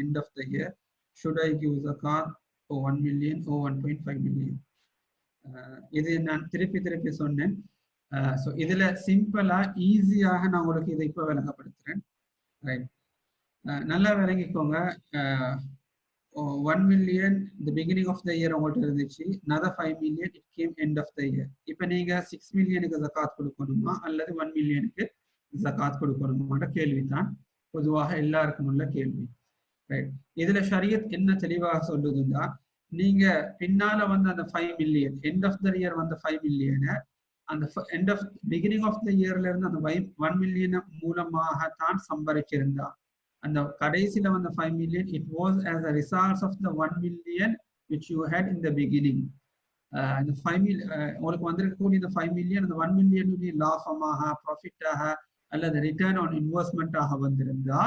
end of the year, should I give zakat for 1 million or 1.5 million? இது நான் திருப்பி சொன்னேன். ஸோ இதுல சிம்பிளா ஈஸியாக நான் உங்களுக்கு இதை இப்போ விளங்கப்படுத்துறேன். ரைட், நல்லா விளங்கிக்கோங்க. 1 million the beginning of the year உங்கள்கிட்ட இருந்துச்சு, another 5 million it came end of the year. இப்போ நீங்க 6 மில்லியனுக்கு ஜகாத் கொடுக்கணுமா அல்லது 1 மில்லியனுக்கு ஜகாத் கொடுக்கணுமான்ற கேள்விதான் பொதுவாக எல்லாருக்கும் உள்ள கேள்வி. ரைட், இதுல ஷரியத் என்ன தெளிவாக சொல்லுதுன்னா, நீங்க பின்னால வந்து அந்த 5 million end of the year வந்த 5 மில்லியனை அந்த end of beginning of the இயர்ல இருந்து அந்த 1 மில்லியன் மூலமாக தான் சம்பாதிச்சிருந்தா, அந்த கடைசியில வந்த 5 million it was as a result of the 1 million which you had in the beginning. அந்த 5 மில்லியன் உங்களுக்கு வந்திருக்கக்கூடிய இந்த 5 மில்லியன் அந்த 1 மில்லியனுடைய லாபமாக, ப்ராஃபிட்டாக அல்லது ரிட்டர்ன் ஆன் இன்வெஸ்ட்மெண்ட்டாக வந்திருந்தா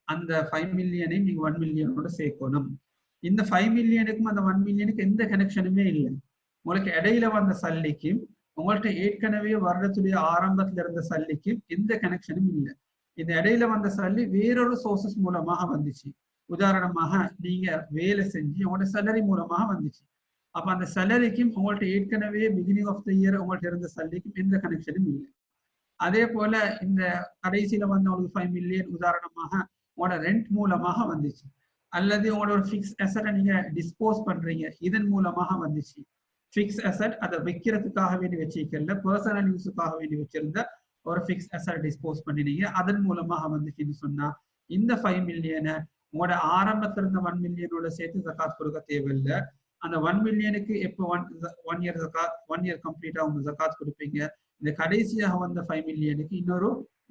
அந்த 5 மில்லியனை நீங்க 1 மில்லியனோட சேர்க்கணும். இந்த 5 மில்லியனுக்கும் அந்த 1 மில்லியனுக்கு எந்த கனெக்ஷனுமே இல்லை. உங்களுக்கு இடையில வந்த சல்லிக்கும் உங்கள்கிட்ட ஏற்கனவே வருடத்துடைய ஆரம்பத்துல இருந்த சல்லிக்கும் எந்த கனெக்ஷனும் இல்லை. இந்த இடையில வந்த சல்லி வேறொரு சோர்சஸ் மூலமாக வந்துச்சு. உதாரணமாக நீங்க வேலை செஞ்சு உங்களோட சேலரி மூலமாக வந்துச்சு. அப்ப அந்த சேலரிக்கும் உங்கள்கிட்ட ஏற்கனவே பிகினிங் ஆஃப் த இயர் உங்கள்கிட்ட இருந்த சல்லிக்கும் எந்த கனெக்ஷனும் இல்லை. அதே போல இந்த கடைசியில வந்து உங்களுக்கு 5 மில்லியன் உதாரணமாக உங்களோட ரெண்ட் மூலமாக வந்துச்சு, அல்லது உங்களோட ஒரு ஃபிக்ஸ் அசட்டை நீங்க டிஸ்போஸ் பண்றீங்க, இதன் மூலமாக வந்துச்சு. ஃபிக்ஸ் அசட் அதை வைக்கிறதுக்காக வேண்டி வச்சிருக்கல, பர்சனல் யூஸுக்காக வேண்டி வச்சிருந்த ஒரு ஃபிக்ஸ் அசட் டிஸ்போஸ் பண்ணினீங்க, அதன் மூலமாக வந்துச்சுன்னு சொன்னா இந்த 5 மில்லியனை உங்களோட ஆரம்பத்துல இருந்த 1 மில்லியனோட சேர்த்து ஜகாத் கொடுக்க தேவையில்லை. அந்த 1 மில்லியனுக்கு எப்போ 1 இயர் ஜகாத் 1 இயர் கம்ப்ளீட்டா உங்க ஜகாத் கொடுப்பீங்க. இந்த கடைசியாக வந்த 5 மில்லியனுக்கு இன்னொரு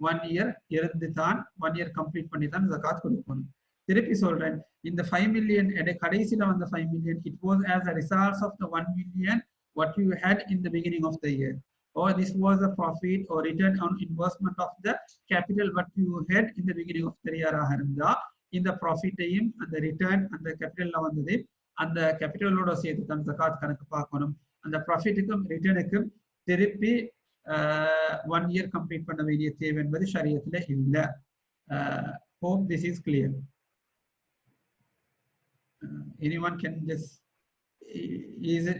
1 இயர் இருந்து தான் 1 இயர் கம்ப்ளீட் பண்ணி தான் ஜகாத் கொடுக்கணும். திருப்பி சொல்றேன், இந்த 5 மில்லியன் கடைசியில வந்த 5 million it was as a result of the 1 million what you had in the beginning of the year, or this was a profit or return on investment of the capital what you had in the beginning of the year ஆக இருந்தா இந்த ப்ராஃபிட்டையும் அந்த return அந்த கேபிட்டல்ல வந்தது அந்த கேபிட்டலோட சேர்த்து தான் ஜகாத் கணக்கு பார்க்கணும். அந்த ப்ராஃபிட்டுக்கும் ரிட்டர்னுக்கும் திருப்பி 1 இயர் கம்ப்ளீட் பண்ண வேண்டிய தேவை என்பது ஷரியத்துல இல்லை. hope this is clear. Anyone can just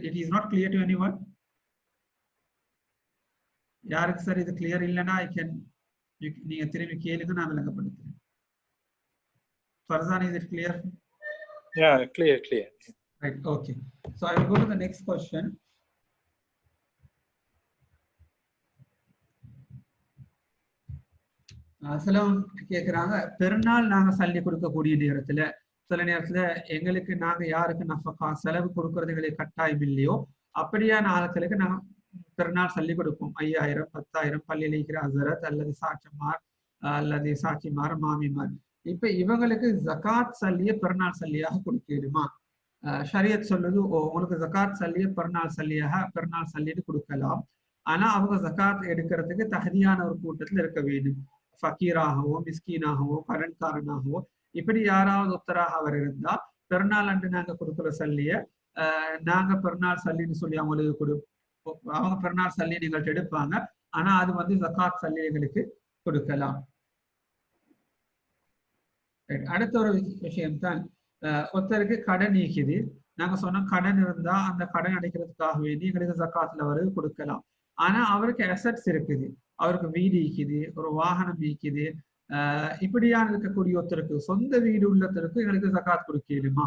it is not clear to anyone? யாருக்கு சார் இது கிளியர் இல்லைன்னா I can நீங்க திரும்பி கேளுங்க, நான் விளங்கப்படுத்துறேன். Farzan, is it clear? Yeah, clear. Right, okay. So I will go to the next question. அசலாம் கேக்குறாங்க, பெருநாள் நாங்க சல்லி கொடுக்கக்கூடிய நேரத்துல சில நேரத்துல எங்களுக்கு நாங்க யாருக்கு நஃபகா செலவு கொடுக்கறது எங்களுக்கு கட்டாயம் இல்லையோ அப்படியான ஆட்களுக்கு நாங்க பெருநாள் சல்லி கொடுப்போம். 5000 10,000 பள்ளியில் இருக்கிற ஹசரத் அல்லது சாட்சிமார் அல்லது சாட்சிமார் மாமிமார். இப்ப இவங்களுக்கு ஜகாத் சல்லிய பெருநாள் சல்லியாக கொடுக்கணுமா? ஷரியத் சொல்லுது, உங்களுக்கு ஜகாத் சல்லிய பெருநாள் சல்லின்னு கொடுக்கலாம். ஆனா அவங்க ஜகாத் எடுக்கிறதுக்கு தகுதியான ஒரு கூட்டத்தில் இருக்க வேண்டும். ஃபக்கீராகவோ மிஸ்கீனாகவோ கடன்காரனாகவோ இப்படி யாராவது ஒருத்தராக அவர் இருந்தா பெருநாள் அன்று நாங்க கொடுக்குற சல்லிய நாங்க பெருநாள் சல்லின்னு சொல்லி அவங்களுக்கு அவங்க பெருநாள் சல்லி எங்கள்கிட்ட எடுப்பாங்க. ஆனா அது வந்து ஜகாத் சல்லி எங்களுக்கு கொடுக்கலாம். அடுத்த ஒரு விஷயம் தான், ஒருத்தருக்கு கடன் நீக்குது. நாங்க சொன்னோம் கடன் இருந்தா அந்த கடன் அடைக்கிறதுக்காக வேண்டி எங்களுக்கு ஜகாத்ல வரு கொடுக்கலாம். ஆனா அவருக்கு அசட்ஸ் இருக்குது, அவருக்கு வீடு ஈக்குது, ஒரு வாகனம் ஈக்குது, இப்படியான இருக்கக்கூடிய ஒருத்தருக்கு சொந்த வீடு உள்ளத்தருக்கு எங்களுக்கு ஜகாத் கொடுக்கலுமா?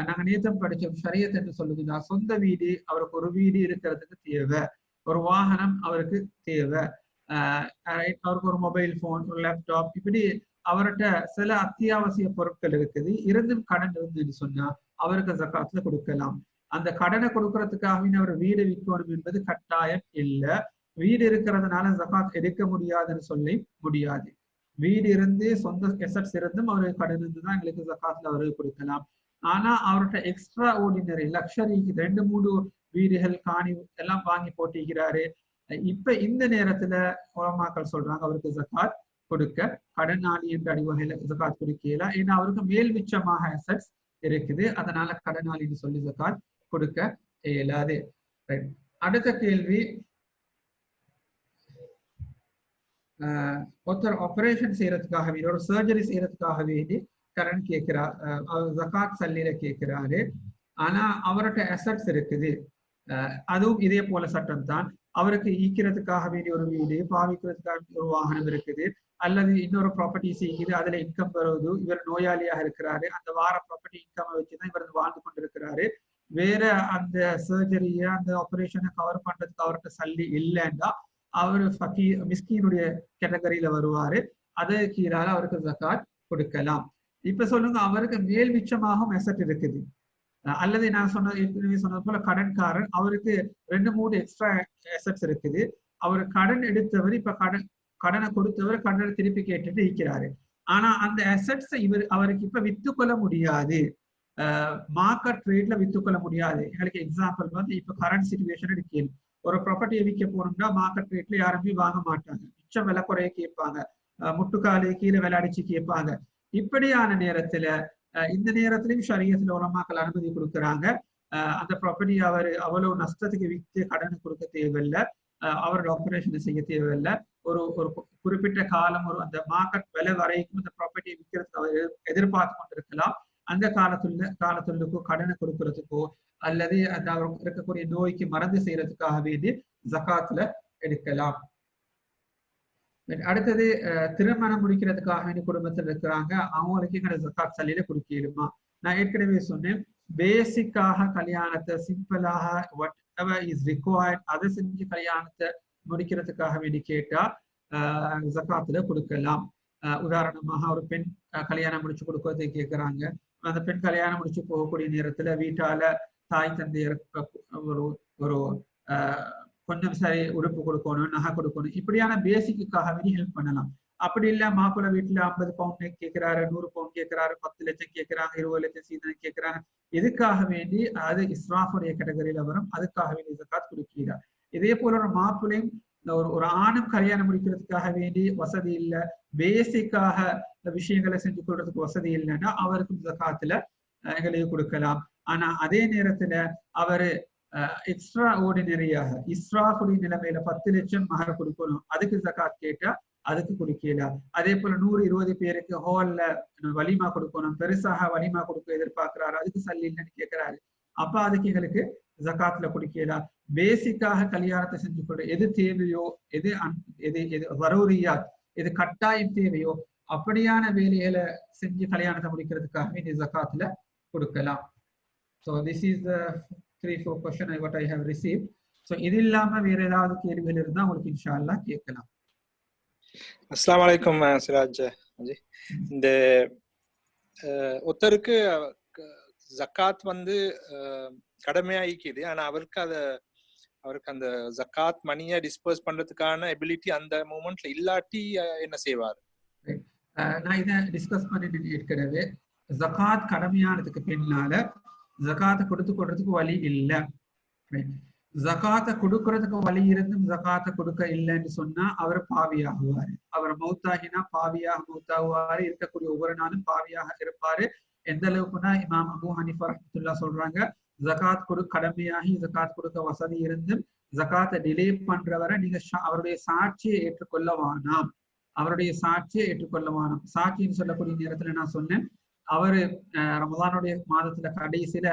நாங்க நேத்தம் படிச்சோம், ஷரியத் என்று சொல்லுதுன்னா சொந்த வீடு அவருக்கு ஒரு வீடு இருக்கிறதுக்கு தேவை, ஒரு வாகனம் அவருக்கு தேவை, அவருக்கு ஒரு மொபைல் போன், ஒரு லேப்டாப், இப்படி அவர்கிட்ட சில அத்தியாவசிய பொருட்கள் இருக்குது. இருந்தும் கடன் இருந்துன்னு சொன்னா அவருக்கு ஜகாத்ல கொடுக்கலாம். அந்த கடனை கொடுக்கறதுக்காக அவர் வீடு விற்கணும் என்பது கட்டாயம் இல்லை. வீடு இருக்கிறதுனால ஜகாத் எடுக்க முடியாதுன்னு சொல்லி முடியாது. வீடு இருந்து சொந்த எசட்ஸ் இருந்தும் அவருக்கு கடன் இருந்துதான் எங்களுக்கு ஜகாத்ல அவருக்கு கொடுக்கலாம். ஆனா அவர்கிட்ட எக்ஸ்ட்ரா ஆர்டினரி லக்ஷரி 2-3 வீடுகள் காணி எல்லாம் வாங்கி போட்டிக்கிறாரு. இப்ப இந்த நேரத்துல உலமாக்கள் சொல்றாங்க அவருக்கு ஜகாத் கொடுக்க கடனாளி என்ற அடிவகையில ஜகாத் கொடுக்கல. ஏன்னா அவருக்கு மேல் மிச்சமாக அசட்ஸ் இருக்குது, அதனால கடனாளின்னு சொல்லி ஜகாத் கொடுக்க இயலாது. அடுத்த கேள்வி, ஒருத்தர் ஆபரேஷன் செய்யறதுக்காக வேண்டி ஒரு சர்ஜரி செய்யறதுக்காக வேண்டி கடன் கேட்கிறா, அவர் ஜகாத் சல்லில கேட்கிறாரு. ஆனா அவர்கிட்ட அசட்ஸ் இருக்குது. அதுவும் இதே போல சட்டம் தான். அவருக்கு ஈக்கிறதுக்காக வேண்டிய ஒரு வீடு, பாவிக்கிறதுக்காக ஒரு வாகனம் இருக்குது, அல்லது இன்னொரு ப்ராப்பர்ட்டிஸ் இருக்குது, அதுல இன்கம் வருவது. இவர் நோயாளியாக இருக்கிறாரு, அந்த வார ப்ராப்பர்ட்டி இன்கம் வச்சுதான் இவர் வாழ்ந்து கொண்டிருக்கிறாரு. வேற அந்த சர்ஜரிய அந்த ஆபரேஷனை கவர் பண்றதுக்கு அவர்கிட்ட சல்லி இல்லைன்னா அவரு மிஸ்கீனுடைய கேட்டகரியில வருவாரு. அதை கீழால அவருக்கு ஜகாத் கொடுக்கலாம். இப்ப சொல்லுங்க, அவருக்கு மேல் மிச்சமாகவும் அசட் இருக்குது, அல்லது நான் சொன்னது போல கடன்காரன், அவருக்கு 2-3 எக்ஸ்ட்ரா அசட்ஸ் இருக்குது. அவர் கடன் எடுத்தவர் இப்ப கடனை கொடுத்தவர் கடனை திருப்பி கேட்டுட்டு இருக்கிறாரு. ஆனா அந்த அசட்ஸ் அவருக்கு இப்ப வித்துக்கொள்ள முடியாது, மார்க்கெட் ரேட்ல வித்துக்கொள்ள முடியாது. எங்களுக்கு எக்ஸாம்பிள் வந்து இப்ப கரண்ட் சிச்சுவேஷன் இருக்கு. ஒரு ப்ராப்பர்ட்டியை விற்க போனோம்னா மார்க்கெட் ரேட்ல யாருமே வாங்க மாட்டாங்க, மிச்சம் விலை குறைய கேட்பாங்க, முட்டுக்காலு கீழே விலை அடிச்சு கேட்பாங்க. இப்படியான நேரத்துல இந்த நேரத்திலையும் ஷரியத்துல உலமாக்கள் அனுமதி கொடுக்குறாங்க. அந்த ப்ராப்பர்ட்டி அவர் அவ்வளவு நஷ்டத்துக்கு விற்று கடனை கொடுக்க தேவையில்லை, அவரோட ஆபரேஷனை செய்ய தேவையில்லை. ஒரு குறிப்பிட்ட காலம், ஒரு அந்த மார்க்கெட் விலை வரைக்கும் அந்த ப்ராப்பர்ட்டியை விற்கிறதுக்கு அவர் எதிர்பார்த்து கொண்டிருக்கலாம். அந்த காலத்துள்ளுக்கோ கடனை கொடுக்கறதுக்கோ அல்லது அந்த அவருக்கு இருக்கக்கூடிய நோய்க்கு மருந்து செய்யறதுக்காக வேண்டி ஜகாத்துல எடுக்கலாம். அடுத்தது திருமணம் முடிக்கிறதுக்காக வேண்டி குடும்பத்தில் இருக்கிறாங்க, அவங்களுக்கு எங்களை ஜகாத் சல்லில கொடுக்கலுமா? நான் ஏற்கனவே சொன்னேன், பேசிக்காக கல்யாணத்தை சிம்பிளாக வாட் எவர் இஸ் ரிக்வயர்ட் அதை செஞ்சு கல்யாணத்தை முடிக்கிறதுக்காக வேண்டி கேட்டா ஜகாத்துல கொடுக்கலாம். உதாரணமாக ஒரு பெண் கல்யாணம் முடிச்சு கொடுக்கறதை கேட்கிறாங்க. அந்த பெண் கல்யாணம் முடிச்சு போகக்கூடிய நேரத்துல வீட்டால தாய் தந்தையர் ஒரு கொஞ்சம் சரி உடுப்பு கொடுக்கணும், நகை கொடுக்கணும், இப்படியான பேசிக்காக வேண்டி ஹெல்ப் பண்ணலாம். அப்படி இல்ல மாப்பிள்ளை வீட்டுல 50 பவுண்ட் கேட்கிறாரு, 100 பவுண்ட் கேட்கிறாரு, 10 லட்சம் கேட்கிறாங்க, 20 லட்சம் சீதனம் கேட்கிறாங்க, இதுக்காக வேண்டி அது இஸ்ராஃபுடைய கேட்டகரியில வரும், அதுக்காக வேண்டி ஜகாத் கொடுக்கிறார். இதே போல ஒரு மாப்பிள்ளையும் ஒரு ஆணும் கல்யாணம் முடிக்கிறதுக்காக வேண்டி வசதி இல்லை, பேசிக்காக விஷயங்களை செஞ்சு கொள்றதுக்கு வசதி இல்லைன்னா அவருக்கும் ஜகாத்துல எங்களுக்கு கொடுக்கலாம். ஆனா அதே நேரத்துல அவரு எக்ஸ்ட்ரா ஆர்டினரியாக இஸ்ராஃபுடைய நிலைமையில 10 லட்சம் மகர் கொடுக்கணும், அதுக்கு ஜகாத் கேட்டா அதுக்கு கொடுக்கலாம். அதே போல 100-20 பேருக்கு ஹால்ல வலிமா கொடுக்கணும், பெருசாக வலிமா கொடுக்க எதிர்பார்க்கிறாரு, அதுக்கு சல்லி இல்லைன்னு கேட்கிறாரு, அப்ப அதுக்கு எங்களுக்கு ஜகாத்துல கொடுக்கலாம். பேசிக்காக கல்யாணத்தை செஞ்சு கொண்டு எது தேவையோ, எது வரூரியா, எது கட்டாயம் தேவையோ அப்படியான வேலைகளை செஞ்சு கல்யாணத்தை முடிக்கிறதுக்காக வேண்டிய ஜகாத்துல கொடுக்கலாம். So this is the 3-4 question what I have received. So இது இல்லாம வேற ஏதாவது கேள்விகள் இருந்தா உங்களுக்கு இன்ஷா அல்லாஹ் கேட்கலாம். அஸ்ஸலாமு அலைக்கும் சிராஜ் ஜி. இந்த ஒருத்தருக்கு ஜகாத் வந்து கடமையாயிக்குது, ஆனா அவருக்கு அந்த ஜகாத் மணியை டிஸ்பர்ஸ் பண்றதுக்கான எபிலிட்டி அந்த மூமெண்ட்ல இல்லாட்டி என்ன செய்வார்? நான் இதை டிஸ்கஸ் பண்ணிட்டு ஏற்கனவே, ஜகாத் கடமையானதுக்கு பின்னால ஜகாத்தை கொடுத்துறதுக்கு வழி இல்லை. ஜகாத்தை கொடுக்கறதுக்கு வழி இருந்தும் ஜகாத்தை கொடுக்க இல்லைன்னு சொன்னா அவர் பாவியாகுவாரு. அவர் மௌத்தாகினா பாவியாக மௌத்தாகுவாரு, இருக்கக்கூடிய ஒவ்வொரு நாளும் பாவியாக இருப்பாரு. எந்த அளவுக்குன்னா இமாம் அபூ ஹனீஃபா ரஹ்மத்துல்லாஹ் சொல்றாங்க, ஜகாத் கடமையாகி ஜகாத் கொடுக்க வசதி இருந்தும் ஜகாத்தை டிலே பண்றவரை நீங்க அவருடைய சாட்சியை ஏற்றுக்கொள்ளவானாம், அவருடைய சாட்சியை ஏற்றுக்கொள்ளவானாம். சாட்சின்னு சொல்லக்கூடிய நேரத்துல நான் சொன்னேன், அவரு ரமதானுடைய மாதத்துல கடைசியில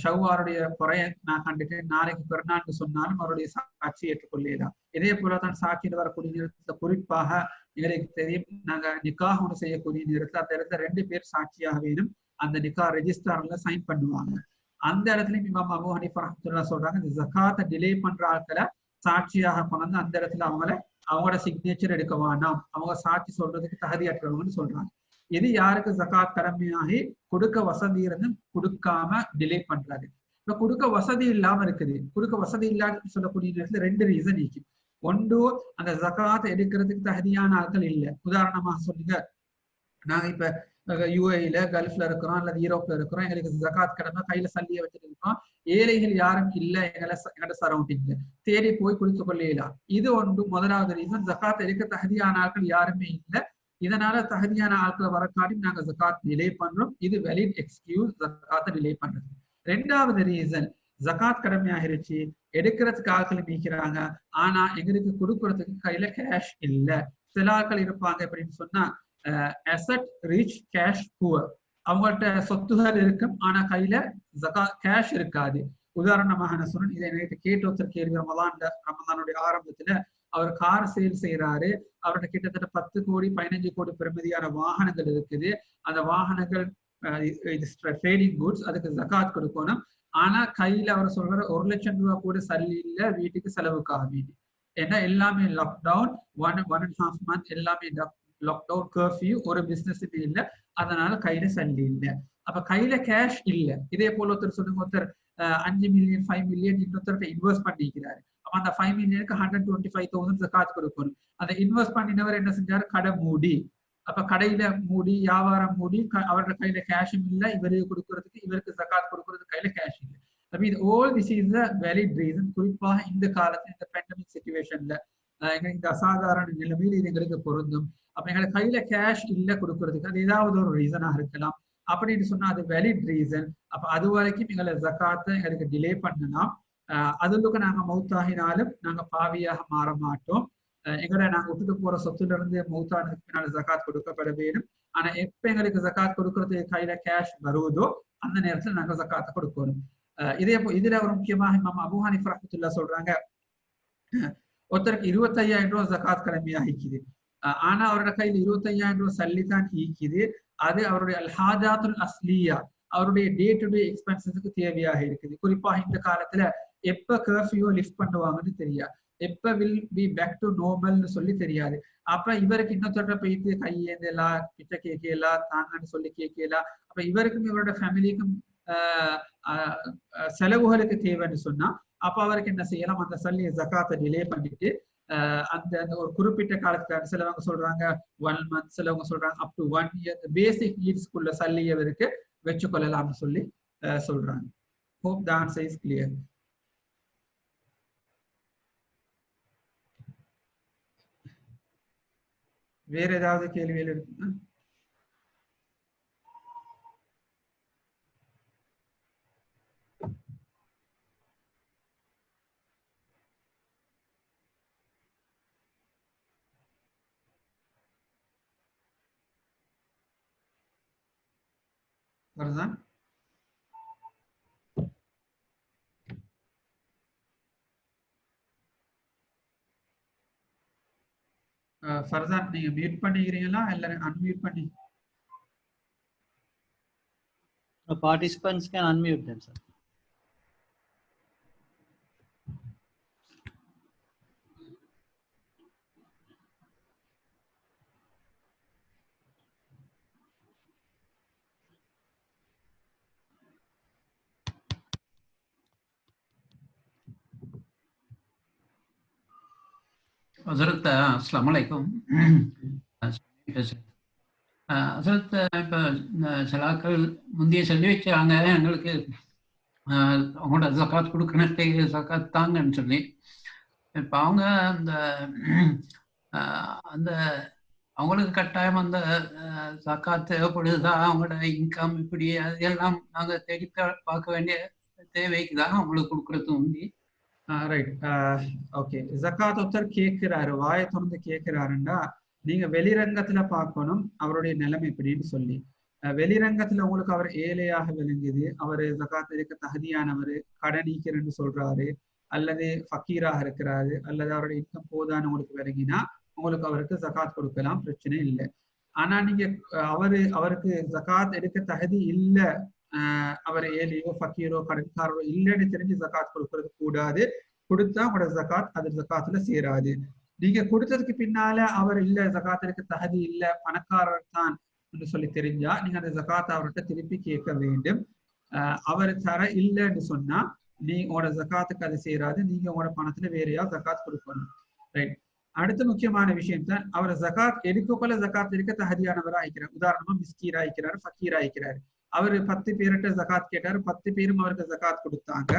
ஷவ்வாருடைய குறைய நான் கண்டுட்டேன், நாளைக்கு பெருநாள்னு சொன்னாலும் அவருடைய சாட்சி ஏற்றுக்கொள்ளலாம். இதே போலதான் சாட்சியில் வரக்கூடிய நேரத்துல குறிப்பாக எங்களுக்கு தெரியும், நாங்க நிக்காஹ் ஒன்று செய்யக்கூடிய நேரத்துல அந்த இடத்துல 2 பேர் சாட்சியாக வேணும், அந்த நிக்கா ரெஜிஸ்டர்ல சைன் பண்ணுவாங்க. அந்த இடத்துலயும் இமாம் அபூ ஹனீஃபா ரஹ்மத்துல்லாஹ் சொல்றாங்க, இந்த ஜகாத்தை டிலே பண்ற ஆட்களை சாட்சியாக கொண்டு அந்த இடத்துல அவங்களோட சிக்னேச்சர் எடுக்க வேண்டாம், அவங்க சாட்சி சொல்றதுக்கு தகுதியற்றவங்கன்னு சொல்றாங்க. இது யாருக்கு ஜகாத் கடமையாகி கொடுக்க வசதி இருந்து கொடுக்காம டிலே பண்றாரு. இப்ப கொடுக்க வசதி இல்லாம இருக்குது, கொடுக்க வசதி இல்லாத சொல்லக்கூடிய நேரத்துல 2 ரீசன் இருக்கு. ஒன்று, அந்த ஜகாத் எடுக்கிறதுக்கு தகுதியான ஆட்கள் இல்லை. உதாரணமாக சொல்லுங்க, நாங்க இப்ப யுஏஇல கல்ஃப்ல இருக்கிறோம் அல்லது யூரோப்ல இருக்கிறோம், எங்களுக்கு ஜகாத் கடமை கையில சல்லிய வச்சுட்டு இருக்கோம், ஏழைகள் யாரும் இல்லை எங்களோட சரௌண்டிங்ல, தேடி போய் கொடுத்து கொள்ளலாம். இது ஒன்று முதலாவது ரீசன். ஜகாத் எடுக்க தகுதியான ஆட்கள் யாருமே இல்லை, இதனால தகுதியான ஆட்களை வரக்காட்டி நாங்க ஜகாத் டிலே பண்றோம், இது வெலிட் எக்ஸ்கியூஸ் ஜகாத்தை டிலே பண்றது. 2வது ரீசன், ஜகாத் கடமையாகிருச்சு, எடுக்கிறதுக்கு ஆட்கள் நீக்கிறாங்க, ஆனா எங்களுக்கு கொடுக்கறதுக்கு கையில கேஷ் இல்லை. சில ஆட்கள் இருப்பாங்க அப்படின்னு சொன்னா, அசட் ரிச் கேஷ் புவர். அவங்கள்ட்ட சொத்துகள் இருக்கும் ஆனா கையில கேஷ் இருக்காது. உதாரணமாக நான் சொன்னேன், இதை நேற்று கேட்டு ஒருத்தர் கேள்வி, ரமதானுடைய ஆரம்பத்துல அவர் கார் சேல் செய்யறாரு. அவர்கிட்ட கிட்டத்தட்ட 10 கோடி 15 கோடி பெறுமதியான வாகனங்கள் இருக்குது. அந்த வாகனங்கள் ட்ரேடிங் குட்ஸ், அதுக்கு ஜகாத் கொடுக்கணும். ஆனா கையில அவர் சொல்ற 1 லட்சம் ரூபாய் கூட சல்லி இல்ல வீட்டுக்கு செலவுக்காக வேண்டி. ஏன்னா எல்லாமே லாக்டவுன், 1.5 month எல்லாமே லாக்டவுன், கர்ஃபியூ, ஒரு பிசினஸுமே இல்லை. அதனால கையில சல்லி இல்லை. அப்ப கையில கேஷ் இல்லை. இதே போல ஒருத்தர் சொல்லுங்க, ஒருத்தர் 5 மில்லியன் 5 மில்லியன் இன்னொருத்தர் இன்வெஸ்ட் பண்ணிக்கிறாரு. அப்ப அந்த 5 மில்லியனுக்கு 125,000 ஜகாத் கொடுக்கணும். அந்த இன்வெஸ்ட் பண்ணினவர் என்ன செஞ்சாரு, கடை மூடி. அப்ப கடையில மூடி, வியாபாரம் மூடி, அவரோட கையில கேஷும் இல்லை, இவருக்கு கொடுக்கறதுக்கு, இவருக்கு ஜகாத் கொடுக்கறதுக்கு கையில கேஷ் இல்லை. all this is a valid reason. குறிப்பாக இந்த காலத்துல, இந்த பேண்டமிக் சிச்சுவேஷன்ல, இந்த அசாதாரண நிலைமையில் இது எங்களுக்கு பொருந்தும். அப்ப எங்களுக்கு கையில கேஷ் இல்ல கொடுக்கறதுக்கு அது ஏதாவது ஒரு ரீசனாக இருக்கலாம். அப்படின்னு சொன்னா அது வேலிட் ரீசன். அப்ப அது வரைக்கும் எங்களை ஜகாத்தை எங்களுக்கு டிலே பண்ணலாம். அதுக்கு நாங்க மௌத்தாகினாலும் நாங்க பாவியாக மாற மாட்டோம். எங்களை நாங்க விட்டுட்டு போற சொத்துல இருந்து மௌத்தானதுக்கு பின்னால ஜகாத் கொடுக்கப்பட வேண்டும். ஆனா எப்ப எங்களுக்கு ஜகாத் கொடுக்கறதுக்கு கையில கேஷ் வருவதோ அந்த நேரத்துல நாங்க ஜகாத்தை கொடுக்கணும். இதுல ஒரு முக்கியமாக இமாம் அபூ ஹனீஃபா ரஹ்மத்துல்லாஹி சொல்றாங்க, ஒருத்தருக்கு 25,000 ரூபாய் ஜகாத் கடமையா ஈக்குது. ஆனா அவரோட கையில 25,000 ரூபாய் சல்லிதான் ஈக்குது. அது அவருடைய அல்ஹாஜாத்துல் அஸ்லியா, அவருடைய டே டு டே எக்ஸ்பென்சஸுக்கு தேவையாக இருக்குது. குறிப்பாக இந்த காலத்துல எப்ப கர்ஃபியூ லிஃப்ட் பண்ணுவாங்கன்னு தெரியாது, எப்ப வில் பி பேக் டு நார்மல்னு சொல்லி தெரியாது. அப்ப இவருக்கு இன்னொருத்தர போயிட்டு கையேந்தலாம், பிச்சை கேட்கலாம், தாங்கன்னு சொல்லி கேட்கலாம். அப்ப இவருக்கும் இவரோட ஃபேமிலிக்கும் செலவுகளுக்கு தேவைன்னு சொன்னா அப்ப அவருக்கு என்ன செய்யலாம், அந்த சல்லியை ஜகாத்தை டிலே பண்ணிட்டு அந்த ஒரு குறிப்பிட்ட காலத்துக்கு, சிலவங்க சொல்றாங்க 1 month, சிலவங்க சொல்றாங்க அப் டு 1 year, பேசிக் நீட்ஸ்க்குள்ள சல்லியை அவருக்கு வச்சு கொள்ளலாம்னு சொல்லி சொல்றாங்க. Hope the answer is clear. வேற ஏதாவது கேள்விகள் இருக்குன்னா? ஃபர்சான், ஃபர்சான் நீங்க மியூட் பண்ணிக்கிறீங்களா இல்ல அன்மியூட் பண்ணி? Participants can unmute themselves. ஹசரத் அஸ்ஸலாமு அலைக்கும். ஹசரத், இப்போ சிலாக்கள் முந்தைய சொல்லி வச்சாங்க எங்களுக்கு அவங்களோட ஜகாத் கொடுக்கணும், ஜகாத் தாங்கன்னு சொல்லி. இப்போ அவங்க அந்த அவங்களுக்கு கட்டாயம் அந்த ஜகாத் தேவைப்படுதா, அவங்களோட இன்கம் இப்படி அதெல்லாம் நாங்கள் தேடி பார்க்க வேண்டிய தேவைக்கு தான் அவங்களுக்கு கொடுக்குறது உண்டி. Right, okay. ஜகாத் ஒருத்தர் கேட்கிறாரு, வாயை திறந்து கேட்கிறாருன்னா நீங்க வெளிரங்கத்துல பார்க்கணும் அவருடைய நிலைமை எப்படின்னு சொல்லி. வெளிரங்கத்துல உங்களுக்கு அவர் ஏழையாக விளங்குது, அவரு ஜகாத் இருக்க தகுதியானவர், கடனீக்கிறன்னு சொல்றாரு, அல்லது ஃபக்கீராக இருக்கிறாரு, அல்லது அவருடைய இன்கம் போதான்னு உங்களுக்கு விளங்கினா உங்களுக்கு அவருக்கு ஜகாத் கொடுக்கலாம், பிரச்சனை இல்லை. ஆனா நீங்க அவருக்கு ஜகாத் எடுக்க தகுதி இல்லை, அவர் ஏழையோ ஃபக்கீரோ கடன்காரோ இல்லைன்னு தெரிஞ்சு ஜகாத் கொடுக்கறது கூடாது. கொடுத்தா உங்களோட ஜகாத் அது ஜகாத்துல சேராது. நீங்க கொடுத்ததுக்கு பின்னால அவர் இல்ல, ஜகாத்திற்கு தகுதி இல்லை, பணக்காரர் தான் என்று சொல்லி தெரிஞ்சா நீங்க அந்த ஜகாத் அவர்கிட்ட திருப்பி கேட்க வேண்டும். அவர் தர இல்லைன்னு சொன்னா நீ உங்களோட ஜகாத்துக்கு அது சேராது, நீங்க உங்களோட பணத்துல வேறையா ஜகாத் கொடுக்கணும். ரைட். அடுத்த முக்கியமான விஷயம் தான், அவர் ஜகாத் எடுக்கக்குள்ள ஜகாத் இருக்க தகுதியானவரா ஆயிக்கிறார். உதாரணமா மிஸ்கீரா ஆயிக்கிறாரு, ஃபக்கீரா ஆயிக்கிறாரு. அவரு 10 பேர்கிட்ட ஜகாத் கேட்டாரு, 10 பேரும் அவருக்கு ஜகாத் கொடுத்தாங்க.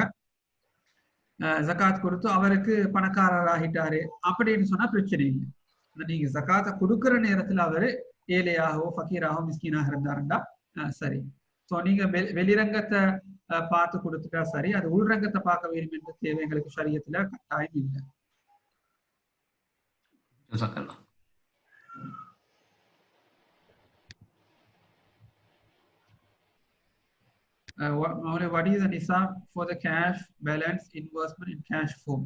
ஜகாத் கொடுத்து அவருக்கு பணக்காரர் ஆகிட்டாரு அப்படின்னு சொன்னா பிரச்சனை இல்லை. நீங்க ஜகாத்தை கொடுக்குற நேரத்துல அவரு ஏழையாகவோ ஃபக்கீராகவோ மிஸ்கீனாக இருந்தாருண்டா சரி. ஸோ நீங்க வெளிரங்கத்தை பார்த்து கொடுத்துட்டா சரி, அது உள்ரங்கத்தை பார்க்க வேண்டும் என்ற தேவை எங்களுக்கு ஷரியத்துல கட்டாயம் இல்லை. what is the nisab for the cash balance investment in cash form?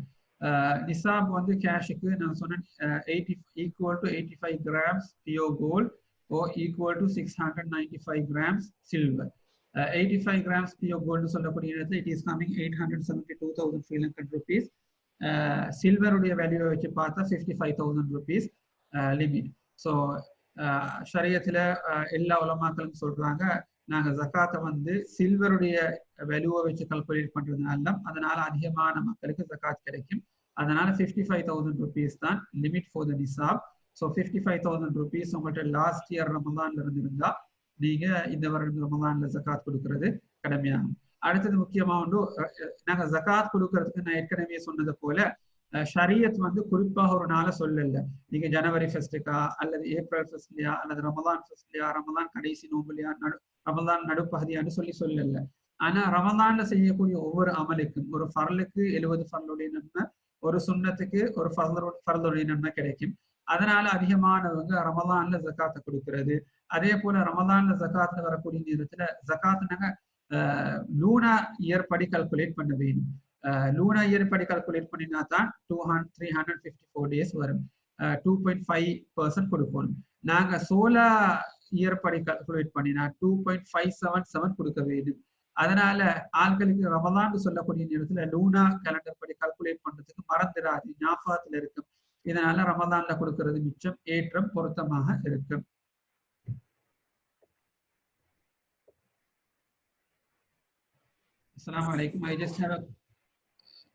Nisab வந்து கேஷுக்கு நான் சொன்னேன் 80 equal to 85 grams pure gold or equal to 695 grams silver. 85 grams pure gold சொல்லக்கூடிய நேரத்தில் it is coming 872,000 Sri Lankan rupees. Silver உடைய value வச்சு பார்த்தா 55,000 rupees limit. So ஷரியத்தில் எல்லா உலமாக்களும் சொல்றாங்க நாங்க ஜகாத்தை வந்து சில்வருடைய வேல்யூவை வச்சு கால்குலேட் பண்றதுனால அதனால அதிகமான மக்களுக்கு ஜகாத் கிடைக்கும். அதனால 55,000 rupees தான் லிமிட் ஃபார் த நிசாப். ஸோ 55,000 rupees உங்கள்கிட்ட லாஸ்ட் இயர் ரமதான்ல இருந்திருந்தா நீங்க இந்த வருடம் ரமதான்ல ஜகாத் கொடுக்கறது கடமையாகும். அடுத்தது முக்கியமா ஒன்று, நாங்க ஜகாத் கொடுக்கறதுக்கு நான் ஏற்கனவே சொன்னது போல ஷரியத் வந்து குறிப்பாக ஒரு நாளை சொல்லல. நீங்க ஜனவரி ஃபர்ஸ்டுக்கா அல்லது ஏப்ரல் ஃபர்ஸ்ட்லயா அல்லது ரமதான் ஃபர்ஸ்ட்லயா ரமதான் கடைசி நோம்புலையா ரமதான் நடுப்பகுதியான்னு சொல்லல. ஆனா ரமதான்ல செய்யக்கூடிய ஒவ்வொரு அமலுக்கும் ஒரு ஃபர்லுக்கு 70 ஃபர்லுடைய நன்மை, ஒரு சுன்னத்துக்கு ஒரு ஃபர்லுடைய நன்மை கிடைக்கும். அதனால அதிகமானவங்க ரமதான்ல ஜகாத்தை கொடுக்கிறது. அதே போல ரமதான்ல ஜகாத்ல வரக்கூடிய நேரத்துல ஜகாத் நாங்க லூனா இயர் படி கால்குலேட் பண்ண வேணும். லூனா இயர் படி கால்குலேட் பண்ணினா தான் 354 days வரும். 2.5% கொடுக்கணும். நாங்க சோலார் இயர் படி கால்குலேட் பண்ணினா 2.577 கொடுக்க வேண்டும். அதனால ஆண்களுக்கு ரமதான் சொல்லக்கூடிய நேரத்துல லூனா கேலண்டர் படி கால்குலேட் பண்றதுக்கு மறந்துடாது, ஞாபகத்துல இருக்கும். இதனால ரமதான்ல கொடுக்கிறது மிச்சம் ஏற்றம் பொருத்தமாக இருக்கும். Assalamu alaikum. I just have a